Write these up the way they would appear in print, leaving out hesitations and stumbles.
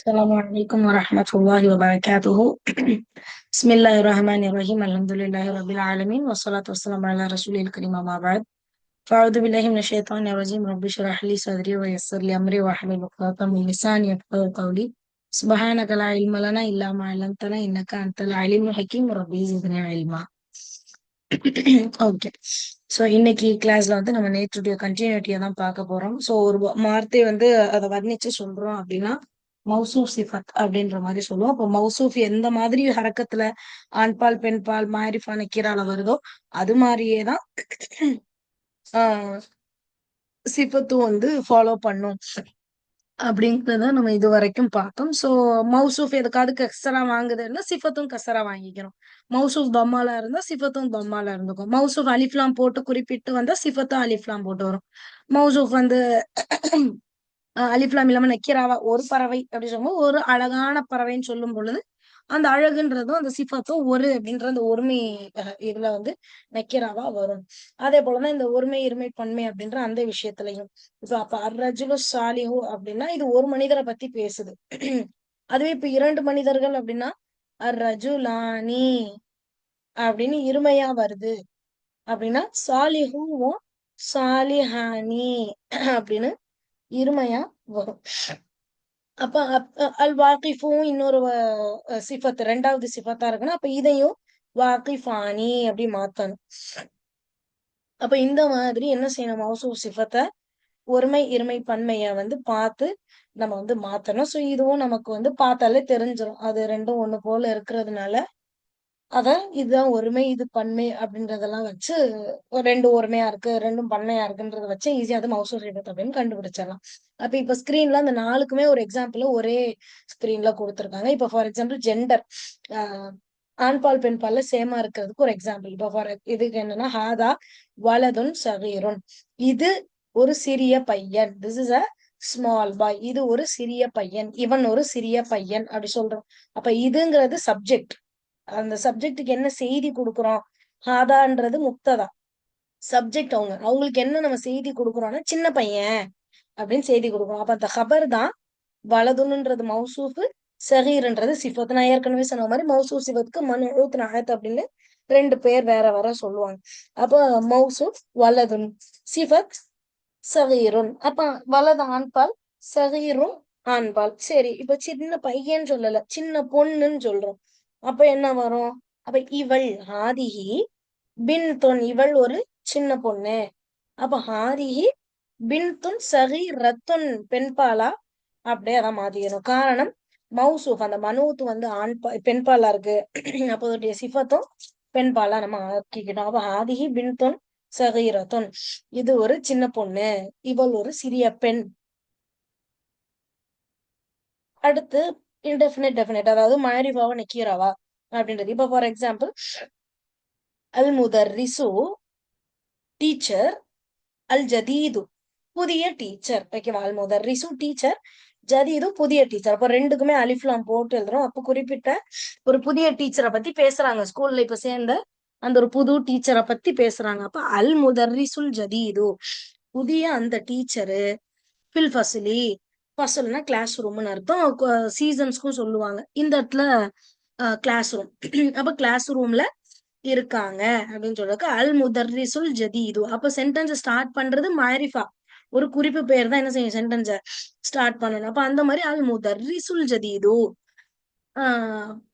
السلام عليكم ورحمة الله وبركاته. بسم الله الرحمن الرحيم. الحمد لله رب العالمين والصلاة والسلام على رسول الكريم أما بعد. فأعوذ بالله من الشيطان الرجيم. رب اشرح لي صدري ويسر لي أمري واحلل عقدة من لساني يفقهوا قولي. سبحانك لا علم لنا إلا ما علمتنا إنك أنت العليم الحكيم. ربي زدني علما. Okay. So இன்னைக்கு கிளாஸ்ல வந்து நம்ம நேற்றுடைய கண்டினியூட்டியை தான் பார்க்க போறோம். ஸோ ஒரு வார்த்தை வந்து அதை வர்ணிச்சு சொல்றோம் அப்படின்னா மௌசூப் சிஃபத் அப்படின்ற மாதிரி சொல்லுவோம். அப்போ மௌசூப் எந்த மாதிரி ஹரக்கத்துல ஆண்பால் பெண்பால் மாரிஃபா நக்கீரால வருதோ அது மாதிரியே தான் ஆஹ் சிஃபத்தும் வந்து ஃபாலோ பண்ணும் அப்படிங்கிறத நம்ம இது வரைக்கும் பார்த்தோம். ஸோ மௌசூஃப் எதுக்காவது கசரா வாங்குதுன்னா சிஃபத்தும் கசரா வாங்கிக்கிறோம். மௌசூஃப் தம்மாலா இருந்தா சிஃபத்தும் தம்மாலா இருந்துக்கும். மௌசூஃப் அலிஃப்லாம் போட்டு குறிப்பிட்டு வந்தா சிஃபத்தும் அலிஃப்லாம் போட்டு வரும். மௌசூஃப் வந்து அலிஃப்லாம் இல்லாம நக்கீராவா ஒரு பறவை அப்படி சொல்லும்போது ஒரு அழகான பறவைன்னு சொல்லும் பொழுது அந்த அழகுன்றதும் அந்த சிஃபத்தும் ஒரு அப்படின்ற அந்த ஒருமை இதுல வந்து நக்கீராவா வரும். அதே போலதான் இந்த ஒருமை இருமை பன்மை அப்படின்ற அந்த விஷயத்துலயும் இப்ப அப்ப அர்ரஜுலு சாலிஹு அப்படின்னா இது ஒரு மனிதரை பத்தி பேசுது. அதுவே இப்ப இரண்டு மனிதர்கள் அப்படின்னா அர்ரஜுலானி அப்படின்னு இருமையா வருது. அப்படின்னா சாலிஹுவும் சாலிஹானி அப்படின்னு இருமையா வரும். அப்ப அல் வாக்கிஃபும் இன்னொரு சிஃபத் ரெண்டாவது சிஃபத்தா இருக்குன்னா அப்ப இதையும் வாக்கிஃபானி அப்படி மாத்தணும். அப்ப இந்த மாதிரி என்ன செய்யணும், மௌசூப் சிஃபத்தை ஒருமை இருமை பன்மைய வந்து பார்த்து நம்ம வந்து மாத்தணும். சோ இதுவும் நமக்கு வந்து பார்த்தாலே தெரிஞ்சிடும். அது ரெண்டும் ஒண்ணு போல இருக்கிறதுனால அத இதுதான் ஒருமை இது பன்மை அப்படின்றதெல்லாம் வச்சு ரெண்டு ஒருமையா இருக்கு ரெண்டும் பன்மையா இருக்குன்றத வச்சு ஈஸியா அது மௌசூப் சிஃபத் அப்படின்னு கண்டுபிடிச்சிடலாம். அப்ப இப்ப ஸ்கிரீன்ல அந்த நாலுக்குமே ஒரு எக்ஸாம்பிள் ஒரே ஸ்கிரீன்ல கொடுத்துருக்காங்க. இப்ப ஃபார் எக்ஸாம்பிள் ஜெண்டர் ஆண்பால் பெண்பால்ல சேமா இருக்கிறதுக்கு ஒரு எக்ஸாம்பிள். இப்ப ஃபார் இதுக்கு என்னன்னா ஹாதா வலதுன் சகீருன், இது ஒரு சிறிய பையன். This is a small boy, இது ஒரு சிறிய பையன், இவன் ஒரு சிறிய பையன் அப்படி சொல்றோம். அப்ப இதுங்கிறது சப்ஜெக்ட். அந்த சப்ஜெக்டுக்கு என்ன செய்தி கொடுக்குறோம், ஹாதான்றது முக்ததா, சப்ஜெக்ட் அவங்களுக்கு என்ன நம்ம செய்தி கொடுக்குறோம்னா சின்ன பையன் அப்படின்னு செய்தி கொடுக்குறோம். அப்ப அந்த ஹபர் தான் வலதுன்னுன்றது மௌசூஃபு, சகீர்ன்றது சிஃபத். நான் ஏற்கனவே சொன்ன மாதிரி மௌசூப் சிஃபத்துக்கு மன்ஊத் நஅத் அப்படின்னு ரெண்டு பேர் வேற வேற சொல்லுவாங்க. அப்ப மௌசூப் வலதுன், சிஃபத் சகீருன். அப்ப வலது ஆண்பால், சகீரும் ஆண்பால். சரி, இப்ப சின்ன பையன் சொல்லல, சின்ன பொண்ணுன்னு சொல்றோம். அப்ப என்ன வரும், அப்ப இவள் ஹாதிஹி பின்துன், இவள் ஒரு சின்ன பொண்ணு. அப்ப ஹாதிஹி பின்துன் சகீரத்துன், பெண்பாலா அப்படியே அதான் மாத்திக்கணும். காரணம் மௌசூப் அந்த மனூத்து வந்து பெண்பாலா இருக்கு. அப்போ அதோடைய சிஃபத்தும் பெண்பாலா நம்ம ஆக்கிக்கணும். அப்ப ஆதிஹி பின்துன் சகீரத்துன், இது ஒரு சின்ன பொண்ணு, இவள் ஒரு சிறிய பெண். அடுத்து இன்டெஃபினைட் டெஃபினைட், அதாவது மாரிஃபாவா நக்கீராவா அப்படின்றது. இப்ப ஃபார் எக்ஸாம்பிள் அல் முதர்ரிசு டீச்சர், அல் ஜதீது புதிய டீச்சர். ஓகேவா, அல் முதர்ரிசு டீச்சர், ஜதீது புதிய டீச்சர். அப்ப ரெண்டுக்குமே அலிஃப்லாம் போட்டு எழுதுறோம். அப்ப குறிப்பிட்ட ஒரு புதிய டீச்சரை பத்தி பேசுறாங்க, ஸ்கூல்ல இப்ப சேர்ந்த அந்த ஒரு புது டீச்சரை பத்தி பேசுறாங்க. அப்ப அல் முதர்ரிசுல் ஜதீது, புதிய அந்த டீச்சரு, ஃபில் ஃபசிலி, ஃபசல்னா கிளாஸ் ரூம்னு அர்த்தம். சீசன்ஸ்க்கும் சொல்லுவாங்க. இந்த இடத்துல கிளாஸ் ரூம். அப்ப கிளாஸ் ரூம்ல இருக்காங்க அப்படின்னு சொல்றதுக்கு அல் முதர்ரிசுல் ஜதீது. அப்ப சென்டென்ஸ் ஸ்டார்ட் பண்றது மாரிஃபா, ஒரு குறிப்பு பெயர் தான் என்ன செய்யும் சென்டென்ஸ ஸ்டார்ட் பண்ணணும். அப்ப அந்த மாதிரி அல் முதர்ரிசுல் ஜதீது,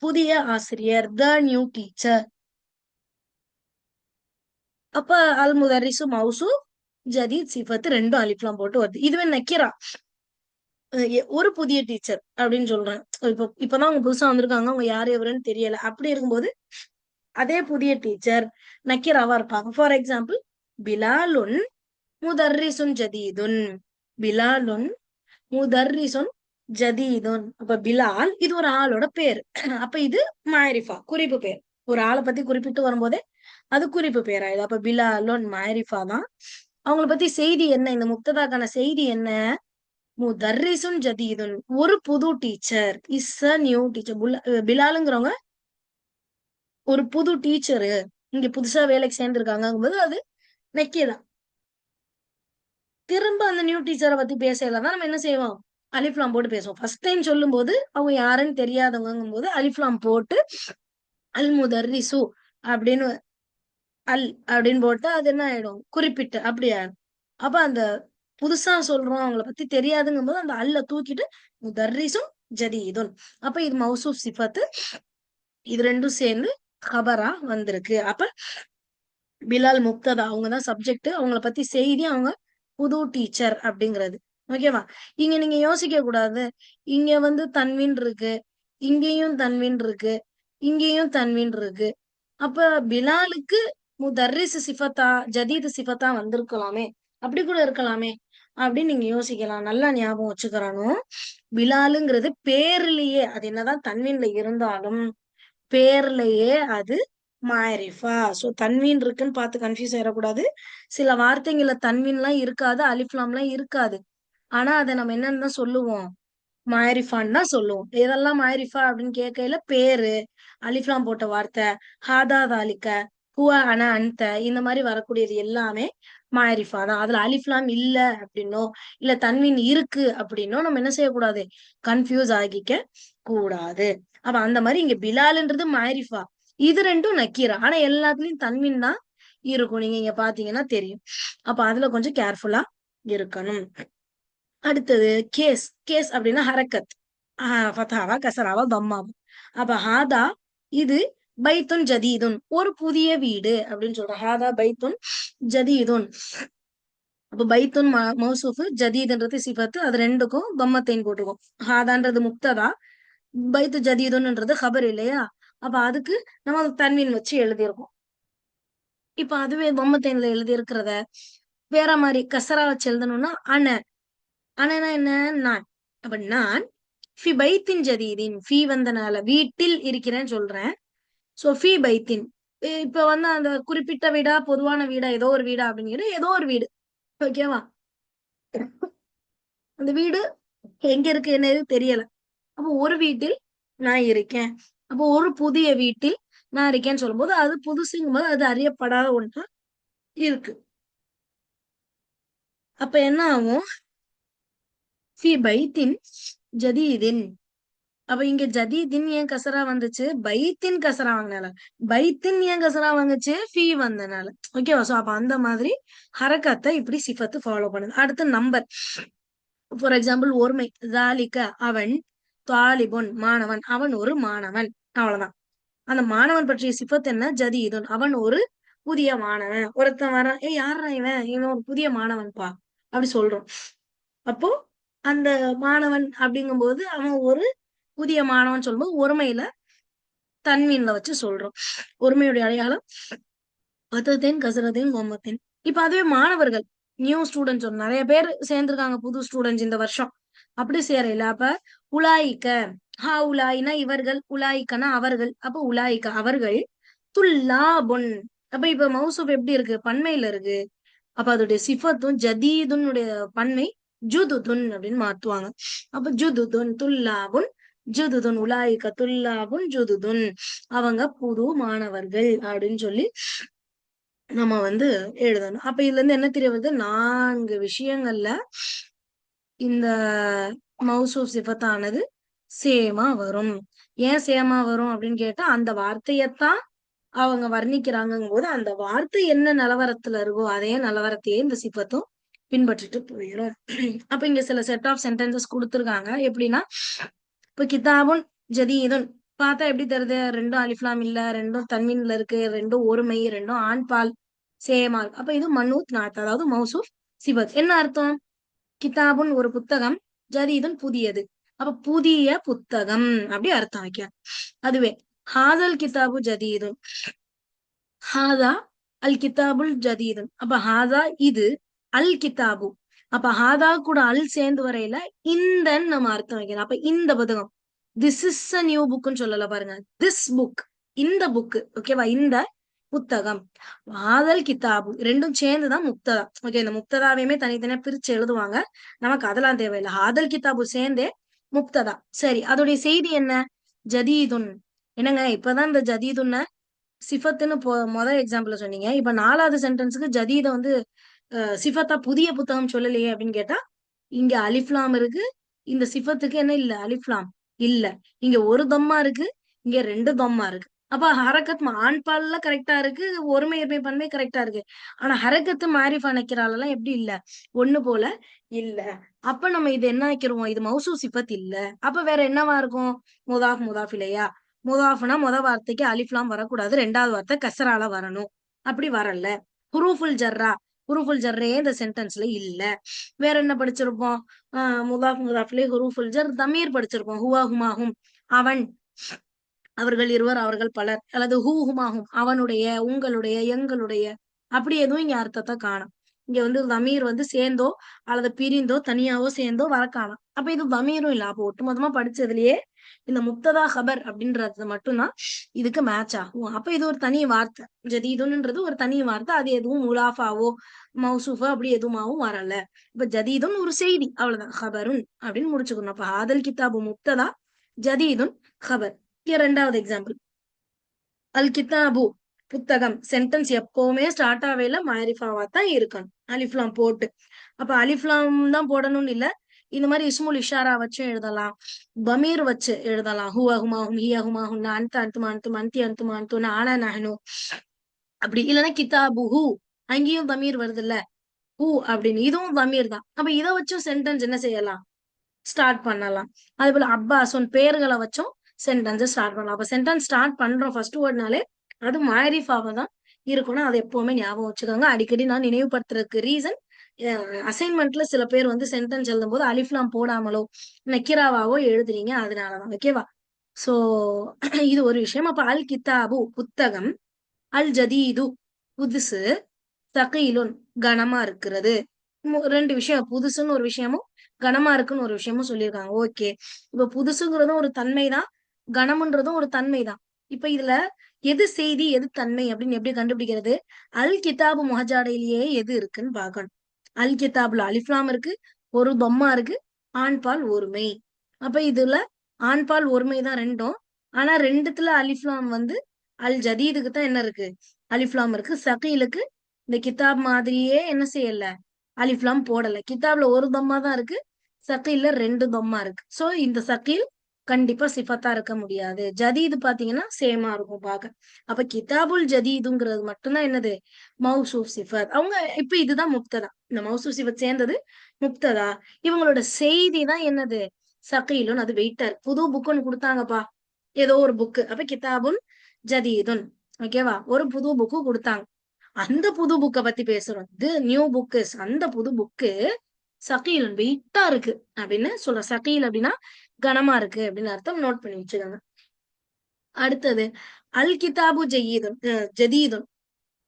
புதிய ஆசிரியர், த நியூ டீச்சர். அப்ப அல் முதர்ரிசு மௌசு, ஜதீத் சிஃபத், ரெண்டும் அலிஃப்லாம் போட்டு வருது. இதுவே நக்கீரா, ஒரு புதிய டீச்சர் அப்படின்னு சொல்றேன். இப்பதான் அவங்க புதுசா வந்திருக்காங்க, அவங்க யாரு எவருன்னு தெரியல. அப்படி இருக்கும்போது அதே புதிய டீச்சர் நக்கீராவா இருப்பாங்க. ஃபார் எக்ஸாம்பிள் பிலாலுன் முதர்ரிசுன் ஜதீதுன், பிலாலுன் முதர்ரிசுன் ஜதீதுன். அப்ப பிலால் இது ஒரு ஆளோட பேர். அப்ப இது மாரிஃபா, குறிப்பு பேர். ஒரு ஆளை பத்தி குறிப்பிட்டு வரும்போதே அது குறிப்பு பேர் ஆயுது. அப்ப பிலாலுன் மாரிஃபா தான். அவங்கள பத்தி செய்தி என்ன, இந்த முக்ததாக்கான செய்தி என்ன, முதர்ரிசுன் ஜதீதுன், ஒரு புது teacher, is a new teacher. பிலாலுங்கிறவங்க ஒரு புது டீச்சரு, இங்க புதுசா வேலைக்கு சேர்ந்திருக்காங்கும்போது அது நக்கீரா. திரும்ப அந்த நியூ டீச்சரை பத்தி பேசலாம் நம்ம என்ன செய்வோம், அலிஃப்லாம் போட்டு பேசுவோம். ஃபர்ஸ்ட் டைம் சொல்லும்போது அவங்க யாருன்னு தெரியாதவங்கும் போது அலிஃப்லாம் போட்டு அல் முதர்ரிசு அப்படின்னு அல் அப்படின்னு போட்டு அது என்ன ஆயிடும், குறிப்பிட்டு அப்படி ஆயிடும். அப்ப அந்த புதுசா சொல்றோம் அவங்கள பத்தி தெரியாதுங்கும் போது அந்த அல்ல தூக்கிட்டு முதர்ரிசும் ஜதீதுன். அப்ப இது மௌசூப் சிஃபத்து, இது ரெண்டும் சேர்ந்து ஹபரா வந்திருக்கு. அப்ப பிலால் முக்ததா அவங்கதான் சப்ஜெக்ட், அவங்கள பத்தி செய்தி, அவங்க புது டீச்சர் அப்படிங்கிறது. ஓகேவா? இங்க நீங்க யோசிக்க கூடாது, இங்க வந்து தன்வீன் இருக்கு, இங்கேயும் தன்வீன் இருக்கு, இங்கேயும் தன்வீன் இருக்கு. அப்ப பிலாலுக்கு முதர்ரிஸ் சிஃபத்தா ஜதீது சிஃபத்தா வந்திருக்கலாமே, அப்படி கூட இருக்கலாமே அப்படின்னு நீங்க யோசிக்கலாம். நல்லா ஞாபகம் வச்சுக்கிறணும். பிலாலுங்கிறது பேர்லயே அது என்னதான் தன்வீன்ல இருந்தாலும் பேர்லயே அது மாரிஃபா. சோ தன்வீன் இருக்குன்னு பார்த்து கன்ஃபியூஸ் ஆயிடக்கூடாது. சில வார்த்தைங்கள்ல தன்வீன்லாம் இருக்காது, அலிஃப்லாம்லாம் இருக்காது. ஆனா அத நம்ம என்னன்னு தான் சொல்லுவோம், மாரிஃபான்னு தான் சொல்லுவோம். எதெல்லாம் மாரிஃபா அப்படின்னு கேட்கையில பேரு, அலிஃப்லாம் போட்ட வார்த்தை, ஹாதா தாலிக்க, ஹுவ அன அன்த, இந்த மாதிரி வரக்கூடியது எல்லாமே மாரிஃபா தான். அதுல அலிஃப்லாம் இல்ல அப்படின்னோ இல்ல தன்வீன் இருக்கு அப்படின்னோ நம்ம என்ன செய்யக்கூடாது, கன்ஃபியூஸ் ஆகிக்க கூடாது. அப்ப அந்த மாதிரி இங்க பிலால்ன்றது மாரிஃபா, இது ரெண்டும் நக்கீரா. ஆனா எல்லாத்துலயும் தன்வீன் தான் இருக்கும், நீங்க இங்க பாத்தீங்கன்னா தெரியும். அப்ப அதுல கொஞ்சம் கேர்ஃபுல்லா இருக்கணும். அடுத்தது கேஸ். கேஸ் அப்படின்னா ஹரக்கத், ஃபதாவா கசராவா தம்மாவா. அப்ப ஹாதா இது பைத்துன் ஜதீதுன் ஒரு புதிய வீடு அப்படின்னு சொல்றோம். ஹாதா பைத்துன் ஜதீதுன். அப்ப பைத்துன் மௌசூஃபு, ஜதீதுன்றது சிஃபத்து, அது ரெண்டுக்கும் தம்மத்தைன் போட்டுக்கும். ஹாதான்றது முக்ததா, பைத்து ஜதீதுன்றது ஹபர் இல்லையா? அப்ப அதுக்கு நம்ம தன்வீன் வச்சு எழுதியிருக்கோம். இப்ப அதுவே தம்மத்தைன்ல எழுதி இருக்கிறத வேற மாதிரி கசரா வச்சு எழுதணும்னா அன. அனனா என்ன, நான். அப்ப நான் ஃபி பைத்தின் ஜதீதின், ஃபி வந்தனால வீட்டில் இருக்கிறேன்னு சொல்றேன். சோ ஃபி பைத்தின், இப்ப வந்து அந்த குறிப்பிட்ட வீடா பொதுவான வீடா ஏதோ ஒரு வீடா அப்படிங்கிற ஏதோ ஒரு வீடு. ஓகேவா? அந்த வீடு எங்க இருக்கு என்னது தெரியல. அப்போ ஒரு வீட்டில் நான் இருக்கேன். அப்போ ஒரு புதிய வீட்டில் நான் இருக்கேன்னு சொல்லும்போது அது புதுசுங்கும் போது அது அறியப்படாத ஒன்றா இருக்கு. அப்ப என்ன ஆகும், ஃபி பைத்தின் ஜதீதின். அப்ப இங்க ஜதீதின் ஏன் கசரா வந்துச்சு, பைத்தின் கசரா வாங்கினால. பைத்தின் ஏன் கசரா வாங்குச்சு, ஃபீ வந்தனால. ஓகேவா? சோ அப்ப அந்த மாதிரி ஹரக்கத்தை இப்படி சிஃபத்து ஃபாலோ பண்ணுது. அடுத்து நம்பர். ஃபார் எக்ஸாம்பிள் ஒருமை, ஜாலிக்க அவன், தாலிபுன் மாணவன், அவன் ஒரு மாணவன், அவ்வளவுதான். அந்த மாணவன் பற்றிய சிஃபத் என்ன, ஜதீதுன் அவன் ஒரு புதிய மாணவன். ஒருத்தன் வரான், யாரா இவன், இவன் ஒரு புதிய மாணவன்பா அப்படி சொல்றோம். அப்போ அந்த மாணவன் அப்படிங்கும்போது அவன் ஒரு புதிய மாணவன் சொல்லும்போது ஒருமையில தன்வீன்ல வச்சு சொல்றோம். ஒருமையுடைய அடையாளம் பத்தத்தின் கசரத்தின் கொம்மத்தின். இப்ப அதுவே மாணவர்கள், நியூ ஸ்டூடெண்ட்ஸ் நிறைய பேர் சேர்ந்திருக்காங்க, புது ஸ்டூடெண்ட்ஸ் இந்த வருஷம். அப்படி சேரல. அப்ப உலாயிக்க, உலாயினா இவர்கள், உலாயிக்கனா அவர்கள். அப்ப உலாயிக்க அவர்கள், துல்லாபுன். அப்ப இப்ப மௌசூப் எப்படி இருக்கு, பன்மையில இருக்கு. அப்ப அதோடைய சிஃபத்தும் ஜதீதுன்னுடைய பன்மை ஜுதுதுன் அப்படின்னு மாத்துவாங்க. அப்ப ஜுதுதுன் துல்லாபுன் ஜுதுதுன், உலாயிக்க துல்லாபுன் ஜுதுதுன், அவங்க புது மாணவர்கள் அப்படின்னு சொல்லி நம்ம வந்து எழுதணும். அப்ப இதுல இருந்து என்ன தெரிய வருது, 4 விஷயங்கள்ல இந்த மௌசூப் சிஃபத்தானது சேமா வரும். ஏன் சேமா வரும் அப்படின்னு கேட்டா, அந்த வார்த்தையத்தான் அவங்க வர்ணிக்கிறாங்கும் போது அந்த வார்த்தை என்ன நிலவரத்துல இருக்கோ அதே நிலவரத்தையே இந்த சிஃபத்தும் பின்பற்றிட்டு போயிடும். அப்ப இங்க சில செட் ஆஃப் சென்டென்சஸ் கொடுத்துருக்காங்க. எப்படின்னா, இப்ப கிதாபுன் ஜதீதுன் பார்த்தா எப்படி தருது, ரெண்டும் அலிஃப்லாம் இல்ல, ரெண்டும் தன்வீன்ல இருக்கு, ரெண்டும் ஒருமை, ரெண்டும் ஆண் பால் சேமா இருக்கு. அப்ப இது மனூத் நாத், அதாவது மௌசூப் சிபத். என்ன அர்த்தம், கிதாபுன் ஒரு புத்தகம், ஜதீதுன் புதியது. அப்ப புதிய புத்தகம் அப்படி அர்த்தம் வைக்க. அதுவே ஹாதல் கிதாபு ஜதீதுன், ஹாதா அல் கிதாபுல் ஜதீதுன். அப்ப ஹாதா இது, அல் கிதாபு. அப்ப ஹாதா கூட அல் சேர்ந்து வரையில இந்த நம்ம அர்த்தம் வைக்கலாம். அப்ப இந்த புத்தகம், திஸ் இஸ் அ நியூ புக்னு சொல்லல பாருங்க, திஸ் புக், இந்த புக். ஓகேவா? இந்த புத்தகம். ஆதல் கிதாபு ரெண்டும் சேர்ந்துதான் முக்ததா. ஓகே, இந்த முக்ததாவையுமே தனித்தனியா பிரிச்சு எழுதுவாங்க, நமக்கு அதெல்லாம் தேவையில்லை. ஆதல் கிதாபு சேர்ந்தே முக்ததா. சரி, அதோடைய செய்தி என்ன, ஜதீதுன். என்னங்க இப்பதான் இந்த ஜதீதுன்ன சிஃபத்துன்னு முதல் எக்ஸாம்பிள் சொன்னீங்க, இப்ப 4வது சென்டென்ஸுக்கு ஜதீத வந்து சிஃபத்தா புதிய புத்தகம் சொல்லலையே அப்படின்னு கேட்டா, இங்க அலிஃப்லாம் இருக்கு, இந்த சிஃபத்துக்கு என்ன இல்ல, அலிஃப்லாம் இல்ல. இங்க ஒரு தம்மா இருக்கு, இங்க ரெண்டு தம்மா இருக்கு. அப்ப ஹரக்கத் ஆண் பால்ல கரெக்டா இருக்கு, ஒருமை இருமை பன்மை கரெக்டா இருக்கு. ஆனா ஹரக்கத்து மாரிஃபா நக்கிராலெல்லாம் எப்படி இல்ல, ஒண்ணு போல இல்ல. அப்ப நம்ம இது என்ன ஆக்கிருவோம், இது மௌசூ சிஃபத் இல்ல. அப்ப வேற என்னவா இருக்கும், முதாஃப் முதாஃப் இல்லையா. முதாஃப்னா முத வார்த்தைக்கு அலிஃப்லாம் வரக்கூடாது, ரெண்டாவது வார்த்தை கசரால வரணும். அப்படி வரல. ஹுரூஃபுல் ஜர்ரா, ஹுரூஃபுல் ஜர்ரே இந்த சென்டென்ஸ்ல இல்ல. வேற என்ன படிச்சிருப்போம், முதாஃப் முதாஃப்லே ஹுரூஃபுல் ஜர் தமீர் படிச்சிருப்போம். ஹுவா ஹுமாஹும், அவன், அவர்கள் இருவர், அவர்கள் பலர், அல்லது ஹூ ஹுமாஹும், அவனுடைய, உங்களுடைய, எங்களுடைய, அப்படி எதுவும் இங்க அர்த்தத்தை காணும். இங்க வந்து தமீர் வந்து சேர்ந்தோ அல்லது பிரிந்தோ தனியாவோ சேர்ந்தோ வர காணும். அப்ப இது தமீரும் இல்ல. அப்போ ஒட்டுமொத்தமா படிச்சதுலயே இந்த முப்ததா ஹபர் அப்படின்றது மட்டும்தான் இதுக்கு மேட்ச் ஆகும். அப்ப இது ஒரு தனி வார்த்தை. ஜதீதுன்றது ஒரு தனி வார்த்தை. அது எதுவும் முலாஃபாவோ மௌசூஃபோ அப்படி எதுவுமாவும் வரல. இப்ப ஜதீதுன் ஒரு செய்தி, அவ்வளவுதான். ஹபருன் அப்படின்னு முடிச்சுக்கணும். அப்ப ஆதல் கிதாபு முப்ததா, ஜதீதுன் ஹபர். இரண்டாவது எக்ஸாம்பிள், அல் கிதாபு புத்தகம். சென்டென்ஸ் எப்பவுமே ஸ்டார்ட் ஆவேல மாரிஃபாவா தான் இருக்கணும், அலிஃப்லாம் போட்டு. அப்ப அலிஃப்லாம் தான் போடணும்னு இல்ல, இந்த மாதிரி இஸ்முல் இஷாரா வச்சும் எழுதலாம், பமீர் வச்சு எழுதலாம். ஹுவ ஹுமாஹும், ஹிய ஹுமாஹும், அன்த அன்துமா அன்தும், அன்தி அன்துமா அன்தும், ஆனா நஹனு, அப்படி இல்லைன்னா கிதாபு ஹூ, அங்கேயும் தமீர் வருது இல்ல, ஹூ அப்படின்னு, இதுவும் தமீர் தான். அப்ப இதை வச்சும் சென்டென்ஸ் என்ன செய்யலாம், ஸ்டார்ட் பண்ணலாம். அதே போல அப்பாஸுன் பேர்களை வச்சும் சென்டென்ஸ் ஸ்டார்ட் பண்ணலாம். அப்ப சென்டென்ஸ் ஸ்டார்ட் பண்றோம் ஃபர்ஸ்ட் வேர்ட்னாலே அது மாரிஃபாவா தான் இருக்கணும். அது எப்பவுமே ஞாபகம் வச்சுக்கோங்க. அடிக்கடி நான் நினைவுபடுத்துறதுக்கு ரீசன், அசைன்மெண்ட்ல சில பேர் வந்து சென்டென்ஸ் எழுதும் போது அலிஃப்லாம் போடாமலோ நக்கிராவாவோ எழுதுறீங்க, அதனாலதான். ஓகேவா. சோ இது ஒரு விஷயம். அப்ப அல் கிதாபு புத்தகம், அல் ஜதீது புதுசு, சகீலுன் கனமா இருக்கிறது. ரெண்டு விஷயம், புதுசுன்னு ஒரு விஷயமும் கனமா இருக்குன்னு ஒரு விஷயமும் சொல்லியிருக்காங்க. ஓகே. இப்ப புதுசுங்கிறதும் ஒரு தன்மைதான், கனம்ன்றதும் ஒரு தன்மைதான். இப்ப இதுல எது செய்தி எது தன்மை அப்படின்னு எப்படி கண்டுபிடிக்கிறது, அல் கிதாபு முஹஜாடையிலேயே எது இருக்குன்னு பாக்கணும். அல் கிதாபுல அலிஃப்லாம் இருக்கு, ஒரு தொம்மா இருக்கு, ஆண்பால் ஒருமை. அப்ப இதுல ஆண்பால் ஒருமை தான் ரெண்டும். ஆனா ரெண்டுத்துல அலிஃப்லாம் வந்து அல் ஜதீதுக்கு தான் என்ன இருக்கு, அலிஃப்லாம் இருக்கு. சகீலுக்கு இந்த கிதாப் மாதிரியே என்ன செய்யல, அலிஃப்லாம் போடல. கிதாப்ல ஒரு தம்மா தான் இருக்கு, சகீல்ல ரெண்டு தம்மா இருக்கு. சோ இந்த சகீல் கண்டிப்பா சிஃபத்தா இருக்க முடியாது. ஜதீது பாத்தீங்கன்னா சேமா இருக்கும் பாக்க. அப்ப கிதாபுல் ஜதீதுங்கிறது மட்டும்தான் என்னது, மௌசூப் சிஃபத். அவங்க இப்ப இதுதான் முப்ததா, இந்த மௌசூப் சிஃபத் சேர்ந்தது முப்ததா. இவங்களோட செய்தி தான் என்னது, சகீலுன், அது வெயிட்டர். புது புக்குன்னு கொடுத்தாங்கப்பா, ஏதோ ஒரு புக்கு, அப்ப கிதாபுன் ஜதீதுன். ஓகேவா, ஒரு புது புக்கு கொடுத்தாங்க, அந்த புது புக்கை பத்தி பேசுறோம். இது நியூ புக்கு, அந்த புது புக்கு சகீல் வெயிட்டா இருக்கு அப்படின்னு சொல்ற. சகீல் அப்படின்னா கனமா இருக்கு அப்படின்னு அர்த்தம். நோட் பண்ணி வச்சுக்கோங்க. அடுத்தது அல் கிதாபு ஜயீதுன் ஜதீதுன்,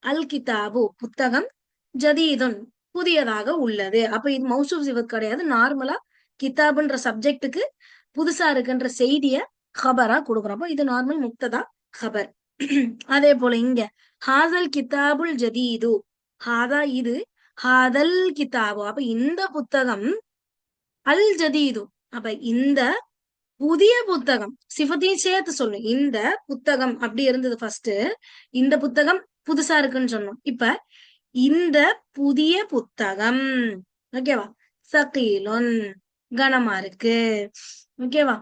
அல் கிதாபு புத்தகம், ஜதீதுன் புதியதாக உள்ளது. அப்ப இது மௌசூப் சிவத் கிடையாது. நார்மலா கிதாபுன்ற சப்ஜெக்டுக்கு புதுசா இருக்குன்ற செய்திய ஹபரா கொடுக்குறோம். அப்ப இது நார்மல் முக்ததா ஹபர். அதே போல இங்க ஹாதல் கிதாபுல் ஜதீது, ஹாதா இது, ஹாதல் கிதாபு அப்ப இந்த புத்தகம், அல் ஜதீது அப்ப இந்த புதிய புத்தகம். சிஃபத்தையும் சேர்த்து சொல்லணும். இந்த புத்தகம் அப்படி இருந்தது ஃபர்ஸ்ட், இந்த புத்தகம் புதுசா இருக்குன்னு சொன்னோம். இப்ப இந்த புதிய புத்தகம், ஓகேவா, சகீலுன் கனமா இருக்கு. ஓகேவா,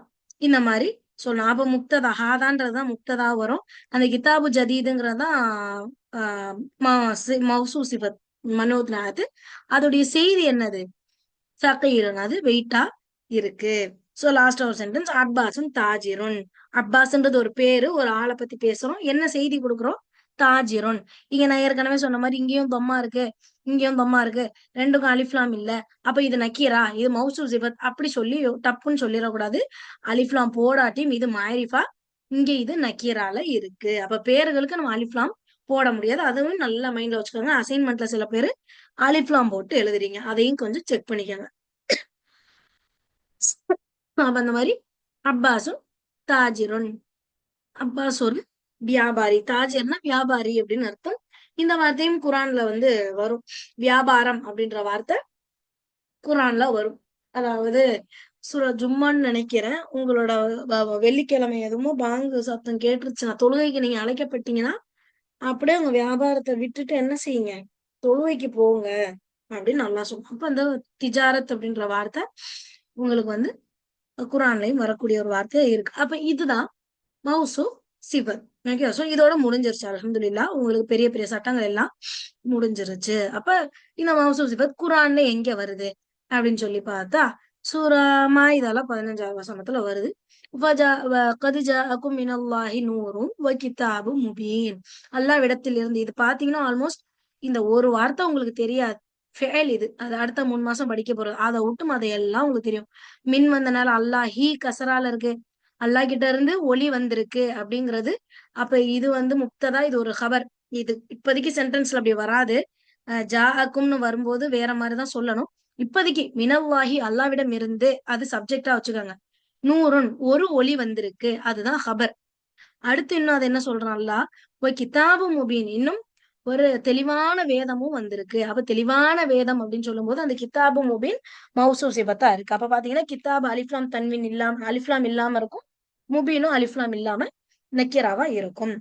இந்த மாதிரி சொல்லலாம். அப்ப முக்ததா, ஹாதான்றதுதான் முக்ததா வரும். அந்த கிதாபு ஜதீதுங்கிறதான் மௌசூ சிஃபத் மனோத்னாது. அதோடைய செய்தி என்னது, சகீலுன், அது வெயிட்டா இருக்கு. சோ லாஸ்ட் ஒரு சென்டென்ஸ், அப்பாஸும் தாஜிருன். அப்பாஸ்ன்றது ஒரு பேரு, ஒரு ஆளை பத்தி பேசுறோம். என்ன செய்தி கொடுக்குறோம், தாஜிருன். இங்க நான் ஏற்கனவே சொன்ன மாதிரி இங்கேயும் தொம்மா இருக்கு, இங்கேயும் தொம்மா இருக்கு, ரெண்டுக்கும் அலிஃப்லாம் இல்ல. அப்ப இது நக்கீரா, இது மௌசூப் சிஃபத் அப்படி சொல்லி டப்புன்னு சொல்லிடக்கூடாது. அலிஃப்லாம் போடாட்டியும் இது மாரிஃபா, இங்க இது நக்கீரால இருக்கு. அப்ப பேர்களுக்கு நம்ம அலிஃப்லாம் போட முடியாது. அதுவும் நல்லா மைண்ட்ல வச்சுக்கோங்க. அசைன்மெண்ட்ல சில பேரு அலிஃப்லாம் போட்டு எழுதுறீங்க, அதையும் கொஞ்சம் செக் பண்ணிக்கோங்க. அப்ப அந்த மாதிரி அப்பாஸும் தாஜிருன், அப்பாஸ் ஒரு வியாபாரி, தாஜிர்னா வியாபாரி அப்படின்னு அர்த்தம். இந்த வார்த்தையும் குரான்ல வந்து வரும். வியாபாரம் அப்படின்ற வார்த்தை குரான்ல வரும். அதாவது சூரா ஜும்மான்னு நினைக்கிறேன். உங்களோட வெள்ளிக்கிழமை எதுவும் பாங்கு சத்தம் கேட்டுருச்சுன்னா, தொழுகைக்கு நீங்க அழைக்கப்பட்டீங்கன்னா அப்படியே உங்க வியாபாரத்தை விட்டுட்டு என்ன செய்யுங்க, தொழுகைக்கு போங்க அப்படின்னு நல்லா சொல்லுவோம். அப்ப அந்த திஜாரத் அப்படின்ற வார்த்தை உங்களுக்கு வந்து குரான்லயும் வரக்கூடிய ஒரு வார்த்தை இருக்கு. அப்ப இதுதான் மௌசு சிபத். ஓகே, சோ இதோட முடிஞ்சிருச்சு. அல்ஹம்துலில்லாஹ் உங்களுக்கு பெரிய பெரிய சட்டங்கள் எல்லாம் முடிஞ்சிருச்சு. அப்ப இந்த மௌசு சிபத் குரான்ல எங்க வருது அப்படின்னு சொல்லி பார்த்தா, சூரா மாயிதால 15வது வசனத்துல வருது. "கத் ஜாஅக்கும் மினல்லாஹி நூரும் வ கிதாபும் முபீன்." அல்லாஹ்விடத்தில் இருந்து. இது பாத்தீங்கன்னா ஆல்மோஸ்ட் இந்த ஒரு வார்த்தை உங்களுக்கு தெரியாது. ஃபெயில் இது. அது அடுத்த 3 மாசம் படிக்க போறது. அதை விட்டு அதையெல்லாம் உங்களுக்கு தெரியும். மின் வந்தனால அல்லாஹி கசரால இருக்கு. அல்லாஹ் கிட்ட இருந்து ஒளி வந்திருக்கு அப்படிங்கிறது. அப்ப இது வந்து முக்ததா, இது ஒரு ஹபர். இது இப்போதைக்கு சென்டென்ஸ்ல அப்படி வராது. ஜாஅக்கும்னு வரும்போது வேற மாதிரிதான் சொல்லணும். இப்போதைக்கு மினல்லாஹி அல்லாவிடம் இருந்து அது சப்ஜெக்டா வச்சுக்கோங்க. நூறுன் ஒரு ஒளி வந்திருக்கு, அதுதான் ஹபர். அடுத்து இன்னும் அது என்ன சொல்றான் அல்லாஹ், ஒரு கிதாபு முபீன், இன்னும் ஒரு தெளிவான வேதமும் வந்திருக்கு. அப்ப தெளிவான வேதம் அப்படின்னு சொல்லும் போது அந்த கித்தாபு முபீன் மௌசூ சிபத்தா இருக்கு. அப்ப பாத்தீங்கன்னா கித்தாப் அலிஃப்லாம் தன்வீன் இல்லாம, அலிஃப்லாம் இல்லாம இருக்கும். முபீனும் அலிஃப்லாம் இல்லாம நக்கிராவா இருக்கும்.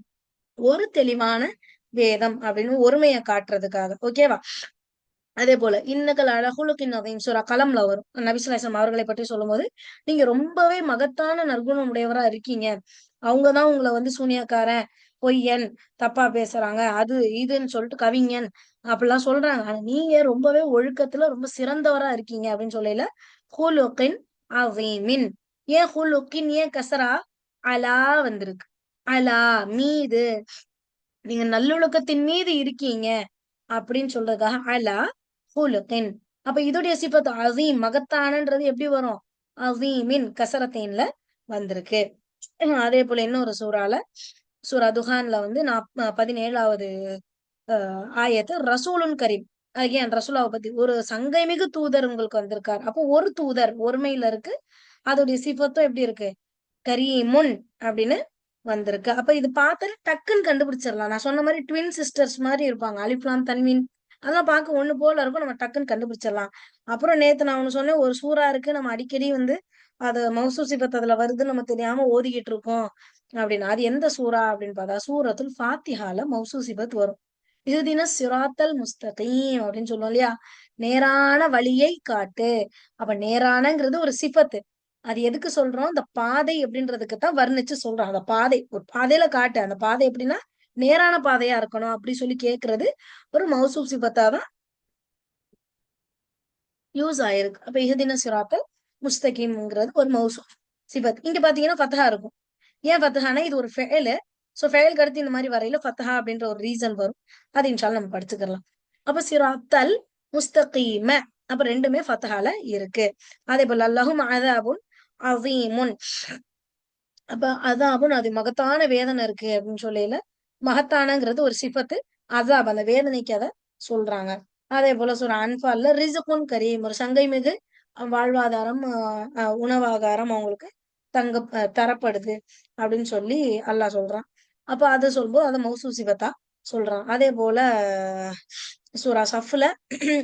ஒரு தெளிவான வேதம் அப்படின்னு ஒருமையை காட்டுறதுக்காக. ஓகேவா? அதே போல இன்னக்கல் அழகுலுக்கின் அதையும் சூரா கலம்ல வரும். நபி ஸல்லல்லாஹு அலைஹி வஸல்லம் அவர்களை பற்றி சொல்லும்போது, நீங்க ரொம்பவே மகத்தான நற்குணம் உடையவரா இருக்கீங்க. அவங்கதான் உங்களை வந்து சூனியக்காரன், பொய்யன், தப்பா பேசுறாங்க, அது இதுன்னு சொல்லிட்டு கவிஞன் அப்படிலாம் சொல்றாங்க. ஆனா நீங்க ரொம்பவே ஒழுக்கத்துல ரொம்ப சிறந்தவரா இருக்கீங்க அப்படின்னு சொல்லையில, ஹுலுகின் அதீமின். ஏன் ஹுலுக்கின், ஏன் கசரா? அலா வந்திருக்கு. அலா மீது, நீங்க நல்லொழுக்கத்தின் மீது இருக்கீங்க அப்படின்னு சொல்றதுக்காக அலா ஹுலுகின். அப்ப இதோடைய சிபத் அசீம், மகத்தானன்றது எப்படி வரும்? அசீமின் கசரத்தீன்ல வந்திருக்கு. அதே போல இன்னொரு சூறால, சூரா துஹான்ல வந்து 17வது ஆயத்து ரசூலுன் கரீம். அகைன் ரசூலாவை பத்தி ஒரு சங்கை மிகு தூதர் உங்களுக்கு வந்திருக்கார். அப்போ ஒரு தூதர் ஒருமையில இருக்கு. அதோடைய சிபத்தும் எப்படி இருக்கு? கரீமுன் அப்படின்னு வந்திருக்கு. அப்ப இது பார்த்தாலே டக்குன்னு கண்டுபிடிச்சிடலாம். நான் சொன்ன மாதிரி ட்வின் சிஸ்டர்ஸ் மாதிரி இருப்பாங்க. அலிஃப்லாம் தன்வீன் அதெல்லாம் பார்க்க ஒண்ணு போல இருக்கும். நம்ம டக்குன்னு கண்டுபிடிச்சிடலாம். அப்புறம் நேத்து நான் ஒண்ணு சொன்னேன், ஒரு சூறா இருக்கு. நம்ம அடிக்கடி வந்து அது மௌசூ சிபத் அதுல வருதுன்னு நம்ம தெரியாம ஓதிக்கிட்டு இருக்கோம் அப்படின்னு. அது எந்த சூறா அப்படின்னு பார்த்தா, சூரத்துல் ஃபாத்திஹால மௌசூ சிபத் வரும். இஹ்தின சிராத்தல் முஸ்தகீம் அப்படின்னு சொல்லுவோம் இல்லையா? நேரான வழியை காட்டு. அப்ப நேரானங்கிறது ஒரு சிஃபத்து. அது எதுக்கு சொல்றோம்? இந்த பாதை அப்படின்றதுக்கு தான் வர்ணிச்சு சொல்றோம். அந்த பாதை ஒரு பாதையில காட்டு. அந்த பாதை எப்படின்னா நேரான பாதையா இருக்கணும் அப்படி சொல்லி கேட்கறது ஒரு மௌசூப் சிபத்தா தான் யூஸ் ஆயிருக்கு. அப்ப இஹ்தின சிராத்தல் முஸ்தகீம்ங்கிறது ஒரு மௌசூப் சிபத். இங்க பாத்தீங்கன்னா ஃபத்ஹா இருக்கும். ஏன் ஃபத்ஹானா இது ஒரு ஃபெயலு. சோ ஃபெயலுக்கு அடுத்து இந்த மாதிரி வரையில ஃபத்ஹா அப்படின்ற ஒரு ரீசன் வரும். அது இன்ஷால்லா நம்ம படிச்சுக்கலாம். அப்ப சிராத்தல் முஸ்தகீம, அப்ப ரெண்டுமே ஃபத்ஹால இருக்கு. அதே போல லஹும் அஸாபுன் அஸீமுன். அப்ப அஸாபுன் அது மகத்தான வேதனை இருக்கு அப்படின்னு சொல்லையில, மகத்தானங்கிறது ஒரு சிஃபத்து. அஸாப் அந்த வேதனைக்கு அத சொல்றாங்க. அதே போல சூரா அன்ஃபால்ல ரிஸ்குன் கரீம், ஒரு சங்கை மிகு வாழ்வாதாரம், உணவாகாரம் அவங்களுக்கு தரப்படுது அப்படின்னு சொல்லி அல்லாஹ் சொல்றான். அப்ப அத சொல்லும்போது அத மௌசூ சிபத்தா சொல்றான். அதே போல சூரா சஃப்ல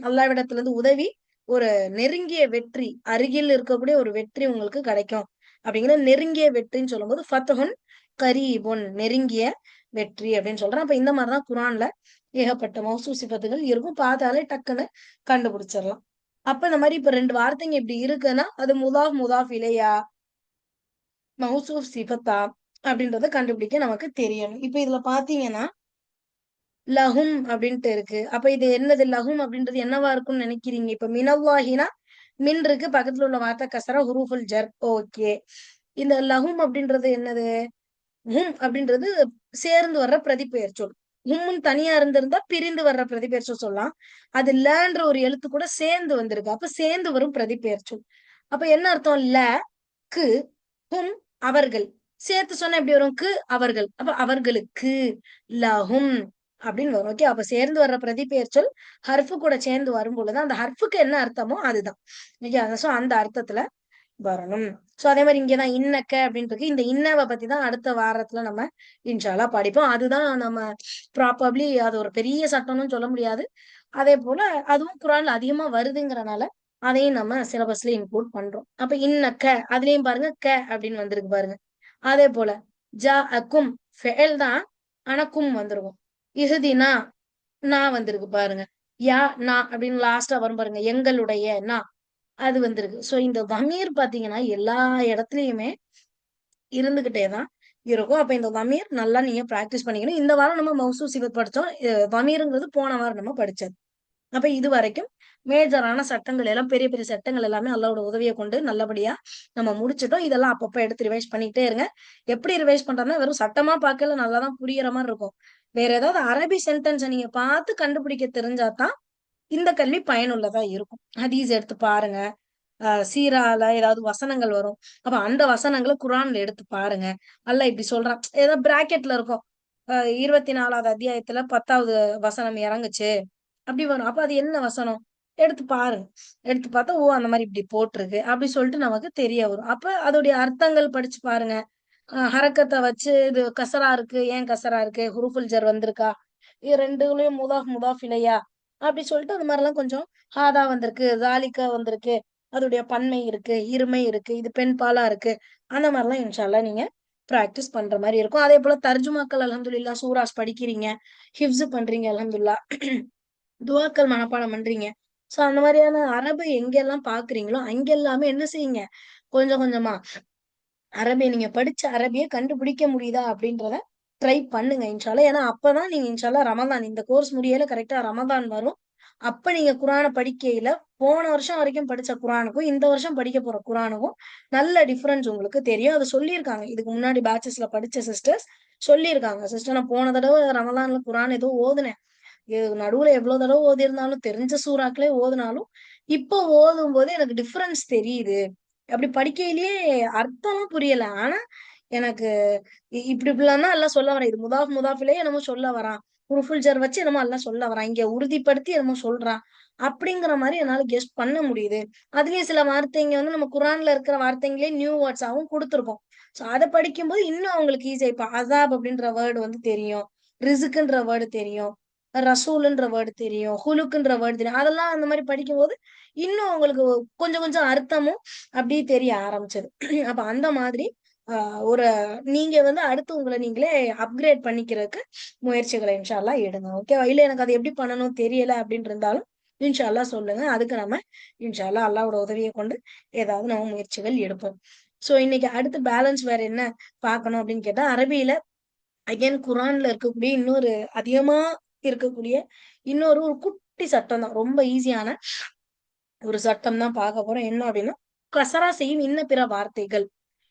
அல்லாஹ்விடத்துல இருந்து உதவி, ஒரு நெருங்கிய வெற்றி, அருகில் இருக்கக்கூடிய ஒரு வெற்றி உங்களுக்கு கிடைக்கும் அப்படிங்கிற நெருங்கிய வெற்றின்னு சொல்லும்போது ஃபத்ஹுன் கரீபுன், நெருங்கிய வெற்றி அப்படின்னு சொல்றான். அப்ப இந்த மாதிரிதான் குர்ஆன்ல ஏகப்பட்ட மௌசூ சிபத்துகள் இருக்கும். பார்த்தாலே டக்குன்னு கண்டுபிடிச்சிடலாம். அப்ப இந்த மாதிரி இப்ப 2 வார்த்தைங்க இப்படி இருக்குன்னா அது முதாஃப் முதாஃப் இலையா, மௌசூப் சிஃபத்தா அப்படின்றத கண்டுபிடிக்க நமக்கு தெரியணும். இப்ப இதுல பாத்தீங்கன்னா லஹும் அப்படின்ட்டு இருக்கு. அப்ப இது என்னது? லஹும் அப்படின்றது என்னவா இருக்கும்னு நினைக்கிறீங்க? இப்ப மினல்லாஹினா மின் இருக்கு, பக்கத்துல உள்ள வார்த்தை கசரா ஹுரூஃபுல் ஜர். ஓகே. இந்த லஹும் அப்படின்றது என்னது? ஹும் அப்படின்றது சேர்ந்து வர்ற பிரதிபெயர் சொல். ஹும்முன்னு தனியா இருந்திருந்தா பிரிந்து வர்ற பிரதிபெயர் சொல் சொல்லலாம். அது லன்ற ஒரு எழுத்து கூட சேர்ந்து வந்திருக்கு. அப்ப சேர்ந்து வரும் பிரதிபெயர் சொல். அப்ப என்ன அர்த்தம்? ல, கு, ஹும், அவர்கள். சேர்த்து சொன்னா எப்படி வரும்? கு, அவர்கள். அப்ப அவர்களுக்கு லஹும் அப்படின்னு வரும். ஓகே. அப்ப சேர்ந்து வர்ற பிரதிபெயர் சொல் ஹர்ஃபு கூட சேர்ந்து வரும் பொழுது அந்த ஹர்ஃபுக்கு என்ன அர்த்தமோ அதுதான். ஓகே. சோ அந்த அர்த்தத்துல வரணும். சோ அதே மாதிரி இங்கதான் இன்னக்க அப்படின்னு இருக்கு. இந்த இன்னவ பத்தி தான் அடுத்த வாரத்துல நம்ம இன்ஷா அல்லாஹ் படிப்போம். அதுதான் நம்ம ப்ராபப்ளி அது ஒரு பெரிய சட்டம்னு சொல்ல முடியாது. அதே போல அதுவும் குர்ஆன்ல அதிகமா வருதுங்கிறனால அதையும் நம்ம சிலபஸ்ல இன்க்ளூட் பண்றோம். அப்ப இன்னக்க அதுலயும் பாருங்க க அப்படின்னு வந்திருக்கு பாருங்க. அதே போல ஜாஅக்கும் ஃபெயல் தான், ஆனா கும் வந்திருக்கும். இஹ்தினா நா வந்திருக்கு பாருங்க. யா நா அப்படின்னு லாஸ்டா வரும் பாருங்க. எங்களுடைய நா அது வந்திருக்கு. சோ இந்த தமீர் பாத்தீங்கன்னா எல்லா இடத்துலயுமே இருந்துகிட்டே தான் இருக்கும். அப்ப இந்த தமீர் நல்லா நீங்க பிராக்டிஸ் பண்ணிக்கணும். இந்த வாரம் நம்ம மௌசூப் சிஃபத் படிச்சோம். தமீருங்கிறது போன வாரம் நம்ம படிச்சது. அப்ப இது வரைக்கும் மேஜரான சட்டங்கள் எல்லாம் பெரிய பெரிய சட்டங்கள் எல்லாமே அல்லாஹ்வோட உதவிய கொண்டு நல்லபடியா நம்ம முடிச்சுட்டோம். இதெல்லாம் அப்பப்ப எடுத்து ரிவைஸ் பண்ணிட்டே இருங்க. எப்படி ரிவைஸ் பண்றதுன்னா, வெறும் சட்டமா பார்க்கையில நல்லா தான் புரியிற மாரி இருக்கும். வேற ஏதாவது அரபி சென்டென்ஸ நீங்க பார்த்து கண்டுபிடிக்க தெரிஞ்சா தான் இந்த கல்வி பயனுள்ளதா இருக்கும். ஹதீஸ் எடுத்து பாருங்க. சீரால ஏதாவது வசனங்கள் வரும். அப்ப அந்த வசனங்கள குர்ஆன்ல எடுத்து பாருங்க. அல்லாஹ் இப்படி சொல்றான். ஏதோ பிராக்கெட்ல இருக்கும். 24வது அத்தியாயத்துல 10வது வசனம் இறங்குச்சு. அப்படி வரும். அப்ப அது என்ன வசனம்? எடுத்து பாருங்க. எடுத்து பார்த்தா, ஓ! அந்த மாரி இப்படி போட்டிருக்கு. அப்படி சொல்லிட்டு நமக்கு தெரிய வரும். அப்ப அதோடைய அர்த்தங்கள் படிச்சு பாருங்க. ஹரக்கத்த வச்சு இது கசரா இருக்கு. ஏன் கசரா இருக்கு? ஹுரூஃபுல் ஜர் வந்திருக்கா? இது 2லயும் முதாஃப் இலையா? அப்படி சொல்லிட்டு அது மாரிலாம் கொஞ்சம் ஹாதா வந்திருக்கு, ஸாலிகா வந்திருக்கு. அதோடைய பன்மை இருக்கு, இருமை இருக்கு, இது பெண் பாலா இருக்கு. அந்த மாரிலாம் இன்ஷா அல்லாஹ் நீங்க பிராக்டிஸ் பண்ற மாரி இருக்கும். அதேபோல தர்ஜுமாக்கள் அல்ஹம்துலில்லாஹ் சூராஸ் படிக்கிறீங்க. ஹிஃப்ஸ் பண்றீங்க அல்ஹம்துலில்லாஹ். துஆக்கள் மனப்பாடம் பண்றீங்க. சோ அந்த மாரியான அரபு எங்கெல்லாம் பார்க்குறீங்களோ, அங்கெல்லாமே என்ன செய்யுங்க? கொஞ்சம் கொஞ்சமா அரபி நீங்க படிச்ச அரபிய கண்டுபிடிக்க முடியுதா? அப்படின்றத ட்ரை பண்ணுங்க இன்ஷா அல்லாஹ். ஏன்னா அப்பதான் நீங்க இன்ஷா அல்லாஹ் ரமதான் இந்த கோர்ஸ் முடியல கரெக்ட்டா ரமதான் வரும். அப்ப நீங்க குரான படிக்கையில, போன வருஷம் வரைக்கும் படிச்ச குரானுக்கும், இந்த வருஷம் படிக்க போற குரானுக்கும் நல்ல டிஃபரன்ஸ் உங்களுக்கு தெரியும். அத சொல்லியிருக்காங்க. இதுக்கு முன்னாடி பேட்சஸ்ல படிச்ச சிஸ்டர்ஸ் சொல்லியிருக்காங்க. சிஸ்டர் நான் போன தடவ ரமலான்ல குரான் ஏதோ ஓதுனேன். நடுவுல எவ்வளோ தடவ ஓதியிருந்தாலும், தெரிஞ்ச சூறாக்களே ஓதுனாலும், இப்போ ஓதும்போது எனக்கு டிஃபரன்ஸ் தெரியுது. அப்படி படிக்கையிலேயே அர்த்தம்லாம் புரியல. ஆனா, எனக்கு இப்படி இப்படிலாம் தான் அல்லாஹ் சொல்ல வரான். இது முதாஃபிலயே என்னமோ சொல்ல வரான். ஹுருஃபுல் ஜர் வச்சு என்னமோ அல்லாஹ் சொல்ல வரான். இங்க உறுதிப்படுத்தி என்னமோ சொல்றான். அப்படிங்கிற மாரி என்னால கெஸ் பண்ண முடியுது. அதுலயும் சில வார்த்தைங்க வந்து நம்ம குரான்ல இருக்கிற வார்த்தைங்களே நியூ வேர்ட்ஸாவும் குடுத்துருக்கோம். ஸோ அத படிக்கும்போது இன்னும் அவங்களுக்கு ஈஸியா இப்ப அஸாப் அப்படின்ற வேர்ட் வந்து தெரியும். ரிஸ்க்ன்ற வேர்ட் தெரியும். ரசூல்ன்ற வேர்ட் தெரியும். ஹுலுக்குன்ற வேர்ட் தெரியும். அதெல்லாம் அந்த மாரி படிக்கும்போது, இன்னும் உங்களுக்கு கொஞ்சம் கொஞ்சம் அர்த்தமும் அப்படியே தெரிய ஆரம்பிச்சது. அப்ப அந்த மாதிரி அ ஒரு நீங்க வந்து அடுத்து உங்கள நீங்களே அப்கிரேட் பண்ணிக்கிறதுக்கு முயற்சிகள இன்ஷா அல்லாஹ் எடுங்க. ஓகேவா? இல்ல எனக்கு அது எப்படி பண்ணணும் தெரியல அப்படின்னு இருந்தாலும், இன்ஷா அல்லாஹ் சொல்லுங்க. அதுக்கு நம்ம இன்ஷா அல்லாஹ் அல்லாஹ்வோட உதவிய கொண்டு ஏதாவது நம்ம முயற்சிகள் எடுப்போம். சோ இன்னைக்கு அடுத்து பேலன்ஸ் வேற என்ன பார்க்கணும் அப்படின்னு கேட்டா, அரபியில அகைன் குரான்ல இருக்கக்கூடிய இன்னொரு அதிகமா இருக்கக்கூடிய இன்னொரு ஒரு குட்டி சட்டம் தான். ரொம்ப ஈஸியான ஒரு சட்டம் தான் பார்க்க போறோம். என்ன அப்டின்னா, கசரா செய்யும் இன்ன பிற வார்த்தைகள்.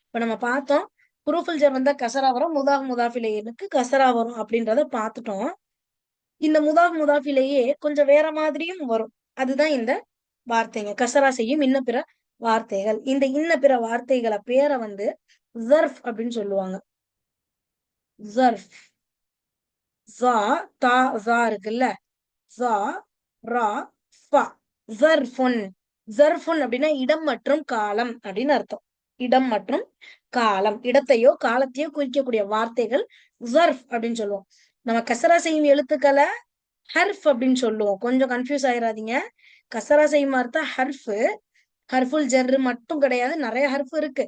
இப்ப நம்ம பார்த்தோம். ஹுரூஃபுல் ஜர் வந்தா கசரா வரும். முதாஃப் இலைஹிக்கு கசரா வரும் அப்டின்றத பார்த்துட்டோம். இந்த முதாஃப் இலையே கொஞ்சம் வேற மாதிரியும் வரும். அதுதான் இந்த வார்த்தைங்க. கசரா செய்யும் இன்ன பிற வார்த்தைகள். இந்த இன்ன பிற வார்த்தைகள பேர வந்து ஸர்ஃப் அப்டின்னு சொல்லுவாங்க. ஸர்ஃப். ஸா, தா, ஸா இருக்குல்ல. ஸா, ரா, ஃபா. ஸர்ஃபுன். ஸர்ஃபுன் அப்டின்னா இடம் மற்றும் காலம் அப்டின்னு அர்த்தம். இடம் மற்றும் காலம். இடத்தையோ, காலத்தையோ குறிக்கக்கூடிய வார்த்தைகள் ஸர்ஃப் அப்டின்னு சொல்லுவோம். நம்ம கஸ்ரா செய்யும் எழுத்துக்கள ஹர்ஃப் அப்டின்னு சொல்லுவோம். கொஞ்சம் கன்ஃப்யூஸ் ஆயிராதீங்க. கஸ்ரா செய்யும் வார்த்தை ஹர்ஃபு. ஹர்ஃபுல் ஜர்ர் மட்டும் கிடையாது. நெறைய ஹர்ஃப் இருக்கு.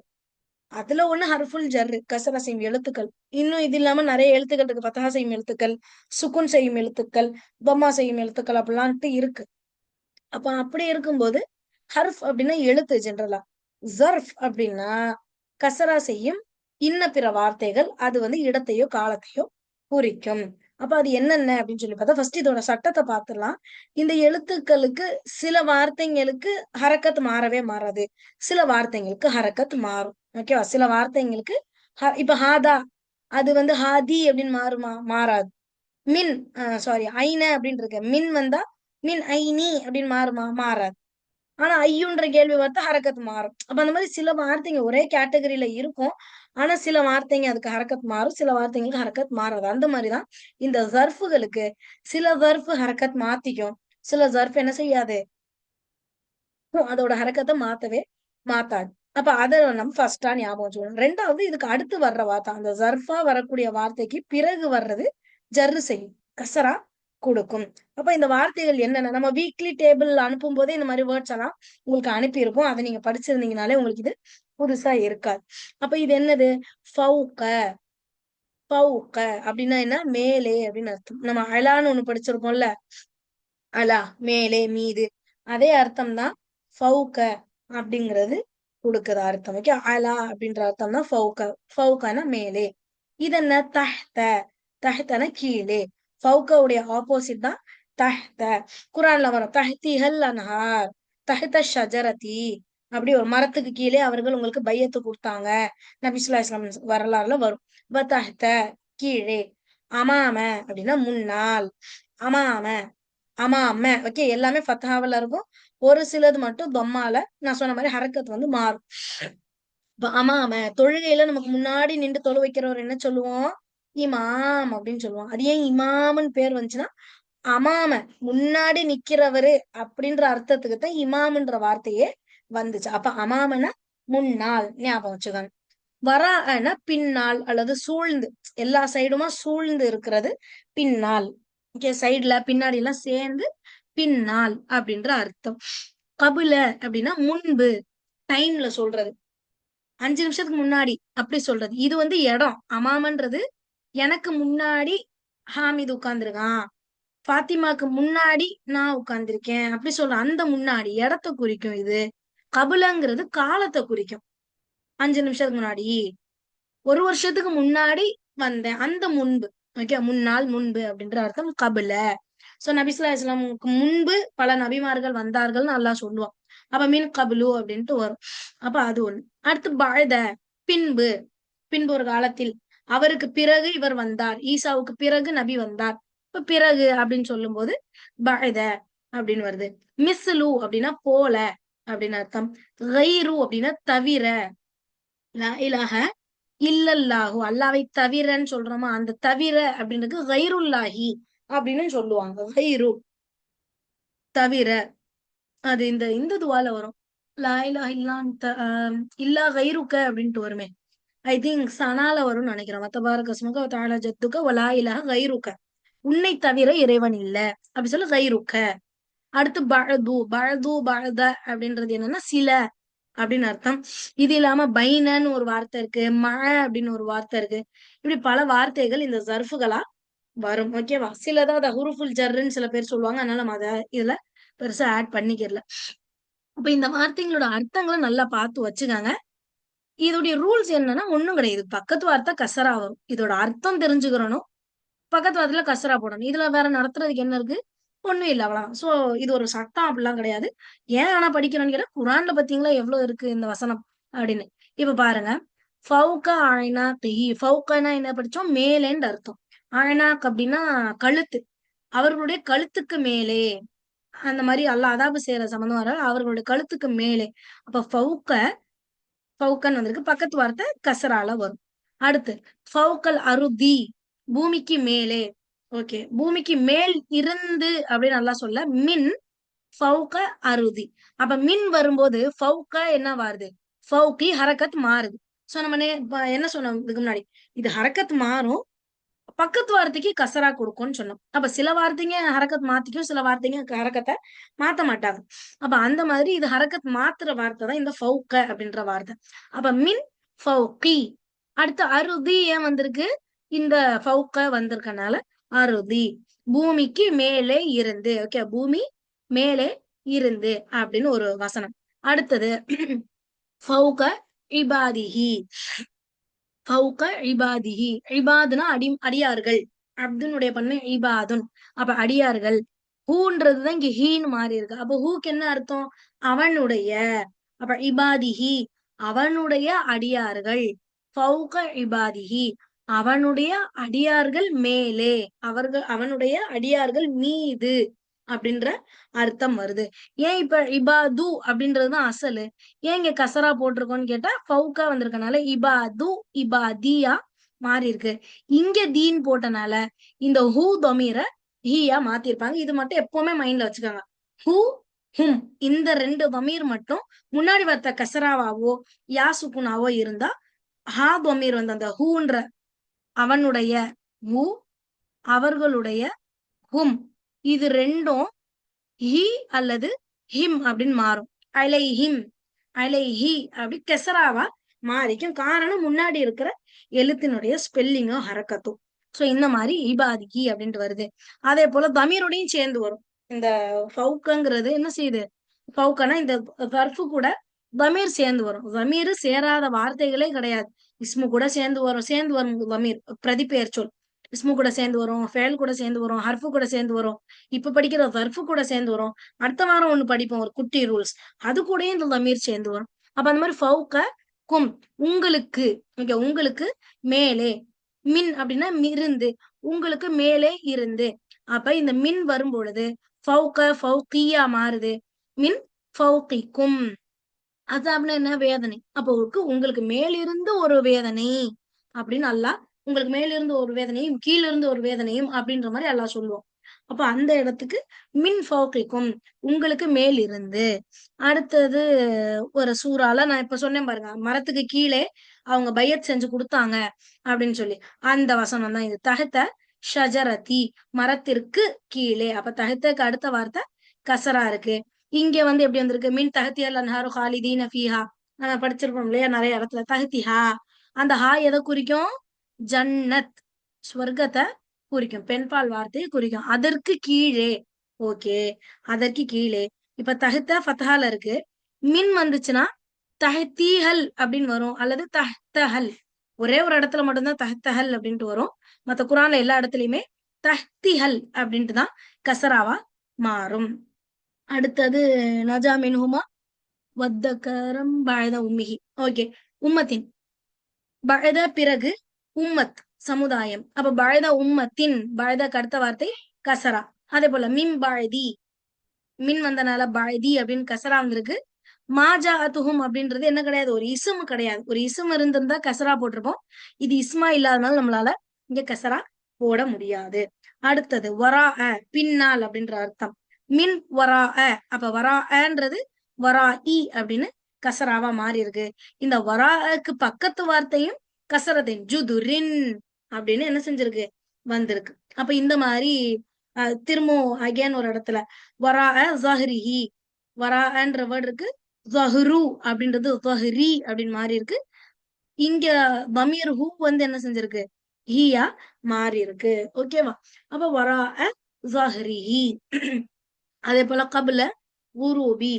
அதுல ஒண்ணு ஹர்ஃபுல் ஜர்ர். கஸ்ரா செய்யும் எழுத்துக்கள். இன்னும் இது இல்லாம நெறைய எழுத்துக்கள் இருக்கு. ஃபத்ஹா செய்யும் எழுத்துக்கள், சுக்குன் செய்யும் எழுத்துக்கள், தம்மா செய்யும் எழுத்துக்கள் அப்படிலான்ட்டு இருக்கு. அப்ப அப்படி இருக்கும்போது, ஹர்ஃப் அப்டின்னா எழுத்து ஜெனரலா. ஸர்ஃப் அப்டின்னா, கஸ்ரா செய்யும் இன்ன பிற வார்த்தைகள். அது வந்து இடத்தையோ, காலத்தையோ குறிக்கும். அப்ப அது என்னென்ன அப்டின்னு சொல்லி பார்த்தா, ஃபர்ஸ்ட் இதோட சட்டத்த பார்த்துரலாம். இந்த எழுத்துக்களுக்கு சில வார்த்தைங்களுக்கு ஹரக்கத் மாறவே மாறாது. சில வார்த்தைங்களுக்கு ஹரக்கத் மாறும். ஓகேவா? சில வார்த்தைங்களுக்கு இப்ப ஹாதா அது வந்து ஹாதி அப்டின்னு மாறுமா? மாறாது. மின் சாரி ஐன அப்டின்னு இருக்கு. மின் வந்தா மின் ஐனி அப்டின்னு மாறுமா? மாறாது. ஆனா ஐயுன்ற கேள்வி வார்த்தை ஹரக்கத் மாறும். அப்ப அந்த மாரி சில வார்த்தைங்க ஒரே கேட்டகரில இருக்கும். ஆனா சில வார்த்தைங்க அதுக்கு ஹரக்கத் மாறும். சில வார்த்தைங்களுக்கு ஹரக்கத் மாறாது. அந்த மாரி தான் இந்த ஸர்ஃப்களுக்கு சில ஸர்ஃப் ஹரக்கத் மாத்திக்கும். சில ஸர்ஃப் என்ன செய்யாது? அதோட ஹரக்கத்த மாத்தவே மாத்தாது. அப்ப அத நம்ம ஃபர்ஸ்ட்டா ஞாபகம் வச்சுக்கணும். 2வது இதுக்கு அடுத்து வர்ற வார்த்தை. அந்த ஸர்ஃபா வரக்கூடிய வார்த்தைக்கு பிறகு வர்றது ஜர்ரு செய்யும். கஸ்ரா குடுக்கும். அப்ப இந்த வார்த்தைகள் என்னென்ன? நம்ம வீக்லி டேபிள் அனுப்பும்போதே இந்த மாரி வேர்ட்ஸ் எல்லாம் உங்களுக்கு அனுப்பியிருப்போம். அத நீங்க படிச்சிருந்தீங்கனாலே உங்களுக்கு இது புதுசா இருக்காது. அப்ப இது என்னது? ஃபௌக, ஃபௌக அப்டின்னா என்ன? மேலே அப்டின்னு அர்த்தம். நம்ம அலான்னு ஒண்ணு படிச்சிருப்போம்ல. அலா மேலே, மீது. அதே அர்த்தம் தான் ஃபௌக. அப்படிங்கிறது கொடுக்குது அர்த்தம். ஓகே, அலா அப்படின்ற அர்த்தம் தான் ஃபவுக. ஃபவுகனா மேலே. இது என்ன? தஹ்த. தஹ்தனா கீழே. ஃபவுகவுடைய ஆப்போசிட் தான் தஹ்த. குரான்ல வரும் தஹ்திஹல் அன்ஹார், தஹ்த ஷஜரதி. அப்படி ஒரு மரத்துக்கு கீழே அவர்கள் உங்களுக்கு பையத்து கொடுத்தாங்க. நபி ஸல்லல்லாஹு அலைஹி வஸல்லம் வரலாறுல வரும். தஹ்த கீழே. அமாம அப்படின்னா முன்னால். அமாம, அமாம. ஓகே, எல்லாமே ஃபத்ஹாவுல இருக்கும். ஒரு சிலது மட்டும் தொம்மால நான் சொன்ன மாதிரி ஹரக்கத் வந்து மாறும். இப்ப அமாம தொழுகையில நமக்கு முன்னாடி நின்று தொழு வைக்கிறவர் என்ன சொல்லுவோம்? இமாம் அப்படின்னு சொல்லுவோம். அது ஏன் இமாம்னு பேர் வந்துச்சுன்னா, அமாம முன்னாடி நிக்கிறவரு அப்படின்ற அர்த்தத்துக்கு தான் இமாம்ன்ற வார்த்தையே வந்துச்சு. அப்ப அமாமனா முன்னாள், ஞாபகம் வச்சுக்கோங்க. வராஅனா பின்னால் அல்லது சூழ்ந்து, எல்லா சைடுமா சூழ்ந்து இருக்கிறது பின்னால். ஓகே, சைடுல பின்னாடி எல்லாம் சேர்ந்து பின்னால் அப்படின்ற அர்த்தம். கபுல அப்படின்னா முன்பு, டைம்ல சொல்றது, 5 நிமிஷத்துக்கு முன்னாடி அப்படி சொல்றது. இது வந்து இடம். அமாமன்றது எனக்கு முன்னாடி ஹாமிது உட்கார்ந்துருக்கான், ஃபாத்திமாக்கு முன்னாடி நான் உட்கார்ந்திருக்கேன் அப்படி சொல்ற அந்த முன்னாடி இடத்த குறிக்கும் இது. கபுலங்கிறது காலத்தை குறிக்கும். 5 நிமிஷத்துக்கு முன்னாடி, 1 வருஷத்துக்கு முன்னாடி வந்தேன், அந்த முன்பு. ஓகே, முன்னாள், முன்பு அப்படின்ற அர்த்தம் கபுல. சோ நபி ஸல்லல்லாஹு அலைஹி வஸல்லம் முன்பு பல நபிமார்கள் வந்தார்கள்னு அல்லாஹ் சொல்லுவான். அப்ப மின் கபுலு அப்படின்ட்டு வரும். அப்ப அது ஒண்ணு. அடுத்து பஅத, பின்பு. பின்பு ஒரு காலத்தில், அவருக்கு பிறகு இவர் வந்தார், ஈசாவுக்கு பிறகு நபி வந்தார். இப்ப பிறகு அப்படின்னு சொல்லும் போது பஅத அப்படின்னு வருது. மிஸ்லு அப்படின்னா போல அப்படின்னு அர்த்தம். கைரு அப்படின்னா தவிர. லா இலாஹ இல்லல்லாஹு, அல்லாவை தவிரன்னு சொல்றோமா, அந்த தவிர அப்படின்றது கைருல்லாஹி அப்படின்னு சொல்லுவாங்க. கைரு தவிர. அது இந்த இந்த துவால வரும். லா இலாஹ இல்லா அன்த, இல்லா கைருக்க அப்படின்ட்டு வருமே. ஐ திங்க் சனால வரும்னு நினைக்கிறேன். வத்தபாரக ஸ்முக வதஆலா ஜத்துக்க வலா இலாஹ கைருக்க, உன்னை தவிர இறைவன் இல்ல அப்படி சொல்லி கைருக்க. அடுத்து பஅது. பஅது பஅத அப்படின்றது என்னன்னா சில அப்படின்னு அர்த்தம். இது இல்லாம பைனன்னு ஒரு வார்த்தை இருக்கு, மழை அப்படின்னு ஒரு வார்த்தை இருக்கு. இப்படி பல வார்த்தைகள் இந்த ஜர்ஃபுகளா வரும். ஓகேவா? சிலதான் அத ஹுருஃபுல் ஜர்ன்னு சில பேர் சொல்லுவாங்க. அதனால நம்ம அத இதுல பெருசா ஆட் பண்ணிக்கிறல. அப்ப இந்த வார்த்தைங்களோட அர்த்தங்களை நல்லா பார்த்து வச்சுக்காங்க. இதோடைய ரூல்ஸ் என்னன்னா ஒண்ணும் கிடையாது. பக்கத்து வார்த்தை கசரா வரும். இதோட அர்த்தம் தெரிஞ்சுக்கிறணும், பக்கத்து வார்த்தையில கசரா போடணும். இதுல வேற நடத்துறதுக்கு என்ன இருக்கு? ஒண்ணும் இல்ல, அவ்வளவுதான். சோ இது ஒரு சட்டம் அப்படிலாம் கிடையாது. ஏன் ஆனா படிக்கிறோம்னு கேட்டா, குரான்ல பாத்தீங்களா எவ்வளவு இருக்கு இந்த வசனம் அப்படின்னு. இப்ப பாருங்க, ஃபவுக அஅனாகிஹி. ஃபவுகனா என்ன படிச்சோம்? மேலேன்னு அர்த்தம். அஅனாக் அப்படின்னா கழுத்து. அவர்களுடைய கழுத்துக்கு மேலே. அந்த மாதிரி அல்லாஹ் அதாபு செய்யற சம்பந்தம் வர அவர்களுடைய கழுத்துக்கு மேலே. அப்ப ஃபவுக, ஃபவுக்கன் வந்திருக்கு. பக்கத்து வார்த்தை கசரால வரும். அடுத்து ஃபவுக்கல் அருதி, பூமிக்கு மேலே. ஓகே, பூமிக்கு மேல் இருந்து அப்படின்னு நல்லா சொல்ல, மின் ஃபவுக அருதி. அப்ப மின் வரும்போது ஃபவுக என்ன வருது? ஃபவுகி ஹரக்கத் மாறுது. சோ நம்ம என்ன சொன்னோம் இதுக்கு முன்னாடி? இது ஹரக்கத் மாறும், பக்கத்து வார்த்தைக்கு கசரா கொடுக்கும்னு சொன்னோம். அப்ப சில வார்த்தைங்க ஹரக்கத் மாத்திக்கும், சில வார்த்தைங்க ஹரக்கத்தை மாத்த மாட்டாங்க. அப்ப அந்த மாதிரி இது ஹரக்கத் மாத்துற வார்த்தை தான் இந்த ஃபவுக அப்படின்ற வார்த்தை. அப்ப மின் ஃபவுகி. அடுத்து அருதி ஏன் வந்திருக்கு? இந்த ஃபவுக வந்திருக்கனால அருதி, பூமிக்கு மேலே இருந்து. ஓகே, பூமி மேலே இருந்து அப்படின்னு ஒரு வசனம். அடுத்தது ஃபவுக இபாதிஹி. ஃபவுக இபாதிஹி. இபாதுனா அடியார்கள். அப்துனுடைய பன்மை இபாதுன். அப்ப அடியார்கள். ஹூன்றதுதான் இங்க ஹீன்னு மாறி இருக்கு. அப்ப ஹூக்கு என்ன அர்த்தம்? அவனுடைய. அப்ப இபாதிஹி, அவனுடைய அடியார்கள். ஃபவுக இபாதிஹி, அவனுடைய அடியார்கள் மேலே, அவர்கள் அவனுடைய அடியார்கள் மீது அப்படின்ற அர்த்தம் வருது. ஏன் இப்ப இபாது அப்படின்றதுதான் அசலு, ஏன் இங்க கசரா போட்டிருக்கோம்னு கேட்டா, ஃபவுகா வந்திருக்கனால இபாது இபாதியா மாறி இருக்கு. இங்க தீன் போட்டனால இந்த ஹூ தொமீர ஹீயா மாத்திருப்பாங்க. இது மட்டும் எப்பவுமே மைண்ட்ல வச்சுக்கோங்க. ஹூ, ஹும், இந்த 2 தமீர் மட்டும் முன்னாடி வார்த்தை கசராவாவோ யா சுக்குனாவோ இருந்தா, ஹா தொமீர் வந்து அந்த ஹூன்ற அவனுடைய, ஹூ அவர்களுடைய, ஹும் இது ரெண்டும் ஹி அல்லது ஹிம் அப்படின்னு மாறும். அலைஹிம், அலைஹி அப்படி கெசராவா மாறிக்கும். காரணம் முன்னாடி இருக்கிற எழுத்தினுடைய ஸ்பெல்லிங்கும் ஹரக்கத்தும். சோ இந்த மாதிரி இபாதிகி அப்படின்ட்டு வருது. அதே போல தமீரோடையும் சேர்ந்து வரும். இந்த ஃபவுக்கங்கிறது என்ன செய்யுது? ஃபவுக்கனா இந்த பர்ஃபு கூட தமீர் சேர்ந்து வரும். தமீர் சேராத வார்த்தைகளே கிடையாது. இஸ்மு கூட சேர்ந்து வரும் தமீர். பிரதிபெயர் சொல் இஸ்மு கூட சேர்ந்து வரும், ஃபேல் கூட சேர்ந்து வரும், ஹர்ஃபு கூட சேர்ந்து வரும். இப்ப படிக்கிற தர்ஃபு கூட சேர்ந்து வரும். அடுத்த வாரம் ஒண்ணு படிப்போம், ஒரு குட்டி ரூல்ஸ். அது கூடயும் இந்த தமீர் சேர்ந்து வரும். அப்ப அந்த மாதிரி ஃபவுக கும், உங்களுக்கு, ஓகே, உங்களுக்கு மேலே. மின் அப்படின்னா இருந்து, உங்களுக்கு மேலே இருந்து. அப்ப இந்த மின் வரும் பொழுது ஃபவுக ஃபவுகியா மாறுது. மின் ஃபவுகிக்கும். அது அப்படின்னா என்ன, வேதனை. அப்போ உங்களுக்கு மேலிருந்து ஒரு வேதனை அப்படின்னு அல்லாஹ், உங்களுக்கு மேலிருந்து ஒரு வேதனையும் கீழிருந்து ஒரு வேதனையும் அப்படின்ற மாதிரி அல்லாஹ் சொல்லுவோம். அப்ப அந்த இடத்துக்கு மின் ஃபௌகிக்கும், உங்களுக்கு மேலிருந்து. அடுத்தது ஒரு சூறால நான் இப்ப சொன்னேன் பாருங்க, மரத்துக்கு கீழே அவங்க பையத் செஞ்சு கொடுத்தாங்க அப்படின்னு சொல்லி, அந்த வசனம் தான் இது. தஹ்த ஷஜரதி, மரத்திற்கு கீழே. அப்ப தஹ்தக்கு அடுத்த வார்த்தை கசரா இருக்கு. இங்க வந்து எப்படி வந்திருக்கு, மின் தஹ்தியல் அன்ஹாரு ஹாலிதீன ஃபீஹா. நம்ம படிச்சிருப்போம் இல்லையா நிறைய இடத்துல, தஹ்திஹா. அந்த ஹா எதை குறிக்கும், ஜன்னத், ஸ்வர்க்கத்தை குறிக்கும், பெண்பால் வார்த்தையை குறிக்கும். அதற்கு கீழே, ஓகே, அதற்கு கீழே. இப்ப தஹ்த ஃபத்ஹால இருக்கு, மின் வந்துச்சுன்னா தஹ்தீஹல் அப்படின்னு வரும், அல்லது தஹ்தஹல். ஒரே ஒரு இடத்துல மட்டும்தான் தஹ்தஹல் அப்படின்ட்டு வரும். மத்த குரான்ல எல்லா இடத்துலயுமே தஹ்திஹல் அப்படின்ட்டு தான் கசராவா மாறும். அடுத்தது நஜா மின்ஹுமா வத்தகரம் பஅத உம்மிஹி. ஓகே, உம்மத்தின், பஅத பிறகு, உம்மத் சமுதாயம். அப்ப பஅத உம்மத்தின், பஅதக்கு அடுத்த வார்த்தை கசரா. அதே போல மின் பஅதி, மின் வந்தனால பஅதி அப்படின்னு கசரா வந்திருக்கு. மாஜா அத்துஹும் அப்படின்றது என்ன கிடையாது, ஒரு இசும் கிடையாது. ஒரு இசும் இருந்திருந்தா கசரா போட்டிருப்போம். இது இஸ்மா இல்லாதனால நம்மளால இங்க கசரா போட முடியாது. அடுத்தது வரா பின்னால் அப்படின்ற அர்த்தம். மின் வரா, அப்ப வரான்றது வரா இ அப்படின்னு கசராவா மாறி இருக்கு. இந்த வராக்கு பக்கத்து வார்த்தையும் கசரத்தின் ஜுதுரின் அப்படின்னு என்ன செஞ்சிருக்கு, வந்திருக்கு. அப்ப இந்த மாதிரி திரும்பவும் அகேன் ஒரு இடத்துல வரா ஜஹ்ரிஹி, வரான்ற வேர்டு இருக்கு. ஜஹ்ரு அப்படின்றது ஜஹ்ரி அப்படின்னு மாறி இருக்கு. இங்க பமீர் ஹூ வந்து என்ன செஞ்சிருக்கு, ஹியா மாறி இருக்கு. ஓகேவா. அப்ப வரா ஜஹ்ரிஹி. அதே போல கபுல குரூபி,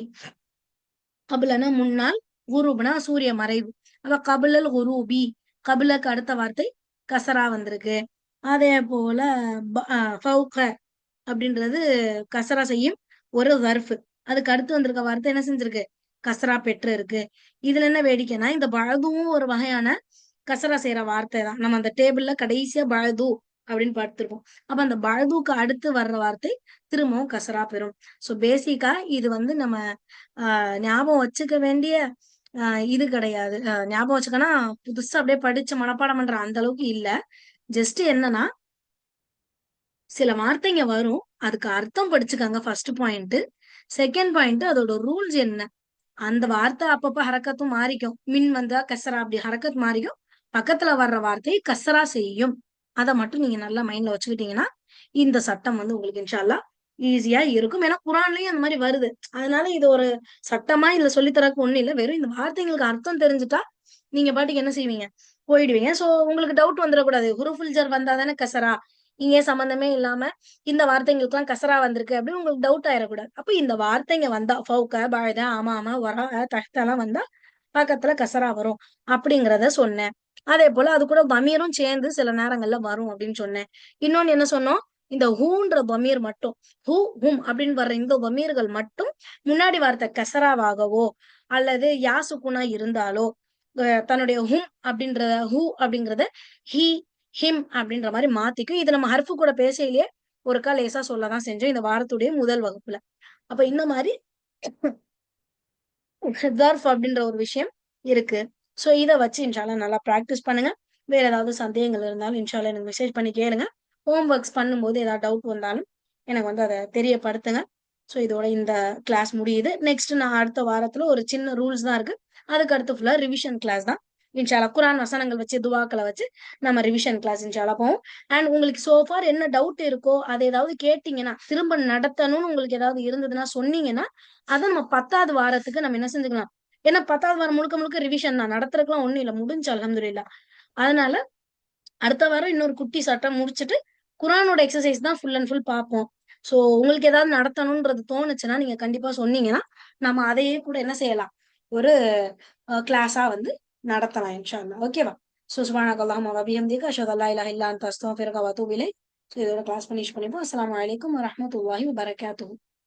கபுலனா முன்னால், குரூப்னா சூரிய மறைவு. அப்ப கபுலல் குரூபி, கபுலக்கு அடுத்த வார்த்தை கசரா வந்திருக்கு. அதே போல ஃபௌக அப்படின்றது கசரா செய்யும் ஒரு வர்ஃப். அதுக்கு அடுத்து வந்திருக்க வார்த்தை என்ன செஞ்சிருக்கு, கசரா பெற்று இருக்கு. இதுல என்ன வேடிக்கைன்னா, இந்த பழதுவும் ஒரு வகையான கசரா செய்யற வார்த்தை தான். நம்ம அந்த டேபிள்ல கடைசியா பழது அப்படின்னு பார்த்திருப்போம். அப்ப அந்த பழதுக்கு அடுத்து வர்ற வார்த்தை திரும்பவும் கசரா பெறும். சோ பேசிக்கா இது வந்து நம்ம ஞாபகம் வச்சுக்க வேண்டிய இது கிடையாது. ஞாபகம் வச்சுக்கனா புதுசா அப்படியே படிச்சு மனப்பாடம் பண்ற அந்த அளவுக்கு இல்ல. ஜஸ்ட் என்னன்னா, சில வார்த்தைங்க வரும், அதுக்கு அர்த்தம் படிச்சுக்காங்க ஃபர்ஸ்ட் பாயிண்ட். செகண்ட் பாயிண்ட், அதோட ரூல்ஸ் என்ன. அந்த வார்த்தை அப்பப்ப ஹரக்கத்தும் மாறிக்கும். மின் வந்தா கசரா அப்படி ஹரக்கத் மாறிக்கும். பக்கத்துல வர்ற வார்த்தையை கசரா செய்யும். அதை மட்டும் நீங்க நல்லா மைண்ட்ல வச்சுக்கிட்டீங்கன்னா இந்த சட்டம் வந்து உங்களுக்கு இன்ஷா அல்லாஹ் ஈஸியா இருக்கும். ஏன்னா குரான்லயும் அந்த மாதிரி வருது. அதனால இது ஒரு சட்டமா இதுல சொல்லித்தரக்கு ஒண்ணு இல்ல. வெறும் இந்த வார்த்தைங்களுக்கு அர்த்தம் தெரிஞ்சுட்டா நீங்க பாட்டுக்கு என்ன செய்வீங்க, போயிடுவீங்க. சோ உங்களுக்கு டவுட் வந்துடக்கூடாது, ஹுருஃபுல் ஜர் வந்தாதானே கசரா, இங்க சம்பந்தமே இல்லாம இந்த வார்த்தைங்களுக்கு எல்லாம் கசரா வந்திருக்கு அப்படின்னு உங்களுக்கு டவுட் ஆயிடக்கூடாது. அப்ப இந்த வார்த்தைங்க வந்தா ஃபௌக பாய்த ஆமா ஆமா வரா தஹ்தெல்லாம் வந்தா பக்கத்துல கசரா வரும் அப்படிங்கிறத சொன்னேன். அதே போல அது கூட பமீரும் சேர்ந்து சில நேரங்கள்ல வரும் அப்படின்னு சொன்னேன். இன்னொன்னு என்ன சொன்னோம், இந்த ஹூன்ற பமீர் மட்டும், ஹூ ஹும் அப்படின்னு வர்ற இந்த பமீர்கள் மட்டும் முன்னாடி வார்த்தை கசராவாகவோ அல்லது யாசுக்குனா இருந்தாலோ தன்னுடைய ஹும் அப்படின்ற ஹூ அப்படிங்கறத ஹி ஹிம் அப்படின்ற மாதிரி மாத்திக்கும். இது நம்ம ஹர்ஃபு கூட பேசையிலேயே ஒரு கால் லேசா சொல்லதான் செஞ்சோம் இந்த வாரத்துடைய முதல் வகுப்புல. அப்ப இந்த மாதிரி தர்ஃப் அப்படின்ற ஒரு விஷயம் இருக்கு. சோ இத வச்சு இன்ஷால்லா நல்லா பிராக்டிஸ் பண்ணுங்க. வேற ஏதாவது சந்தேகங்கள் இருந்தாலும் இன்ஷால்லா எனக்கு மெசேஜ் பண்ணி கேளுங்க. ஹோம் ஒர்க்ஸ் பண்ணும்போது ஏதாவது டவுட் வந்தாலும் எனக்கு வந்து அதை தெரியப்படுத்துங்க. சோ இதோட இந்த கிளாஸ் முடியுது. நெக்ஸ்ட் நான் அடுத்த வாரத்துல ஒரு சின்ன ரூல்ஸ் தான் இருக்கு. அதுக்கு அடுத்து ஃபுல்லா ரிவிஷன் கிளாஸ் தான் இன்ஷால்லா. குரான் வசனங்கள் வச்சு துவாக்களை வச்சு நம்ம ரிவிஷன் கிளாஸ் இன்ஷால்லா போவோம். அண்ட் உங்களுக்கு சோஃபார் என்ன டவுட் இருக்கோ அதை ஏதாவது கேட்டீங்கன்னா, திரும்ப நடத்தணும்னு உங்களுக்கு ஏதாவது இருந்ததுன்னா சொன்னீங்கன்னா, அதை நம்ம 10வது வாரத்துக்கு நம்ம என்ன செஞ்சுக்கலாம். ஏன்னா 10வது வாரம் முழுக்க முழுக்க ரிவிஷன் தான், நடத்துறதுக்குலாம் ஒண்ணும் இல்ல, முடிஞ்சு அல்ஹம்துலில்லாஹ். அதனால அடுத்த வாரம் இன்னொரு குட்டி சட்டம் முடிச்சுட்டு குரானோட எக்ஸசைஸ் தான் ஃபுல் அண்ட் ஃபுல் பார்ப்போம். சோ உங்களுக்கு ஏதாவது நடத்தணும்ன்றது தோணுச்சுன்னா நீங்க கண்டிப்பா சொன்னீங்கன்னா நம்ம அதையே கூட என்ன செய்யலாம், ஒரு கிளாஸா வந்து நடத்தலாம் இன்ஷா அல்லாஹ். ஓகேவா? ஸோ சுப்ஹானக அல்லாஹும்ம வ பிஹம்திக அஷ்ஹது அல்லா இலாஹ இல்லா அன்த அஸ்தக்ஃபிருக வ அத்தூபு இலைக். ஸோ இதோட கிளாஸ் ஃபினிஷ் பண்ணிப்போம். அஸ்ஸலாமு அலைக்கும் வரஹ்மத்துல்லாஹி வபரகாத்துஹு.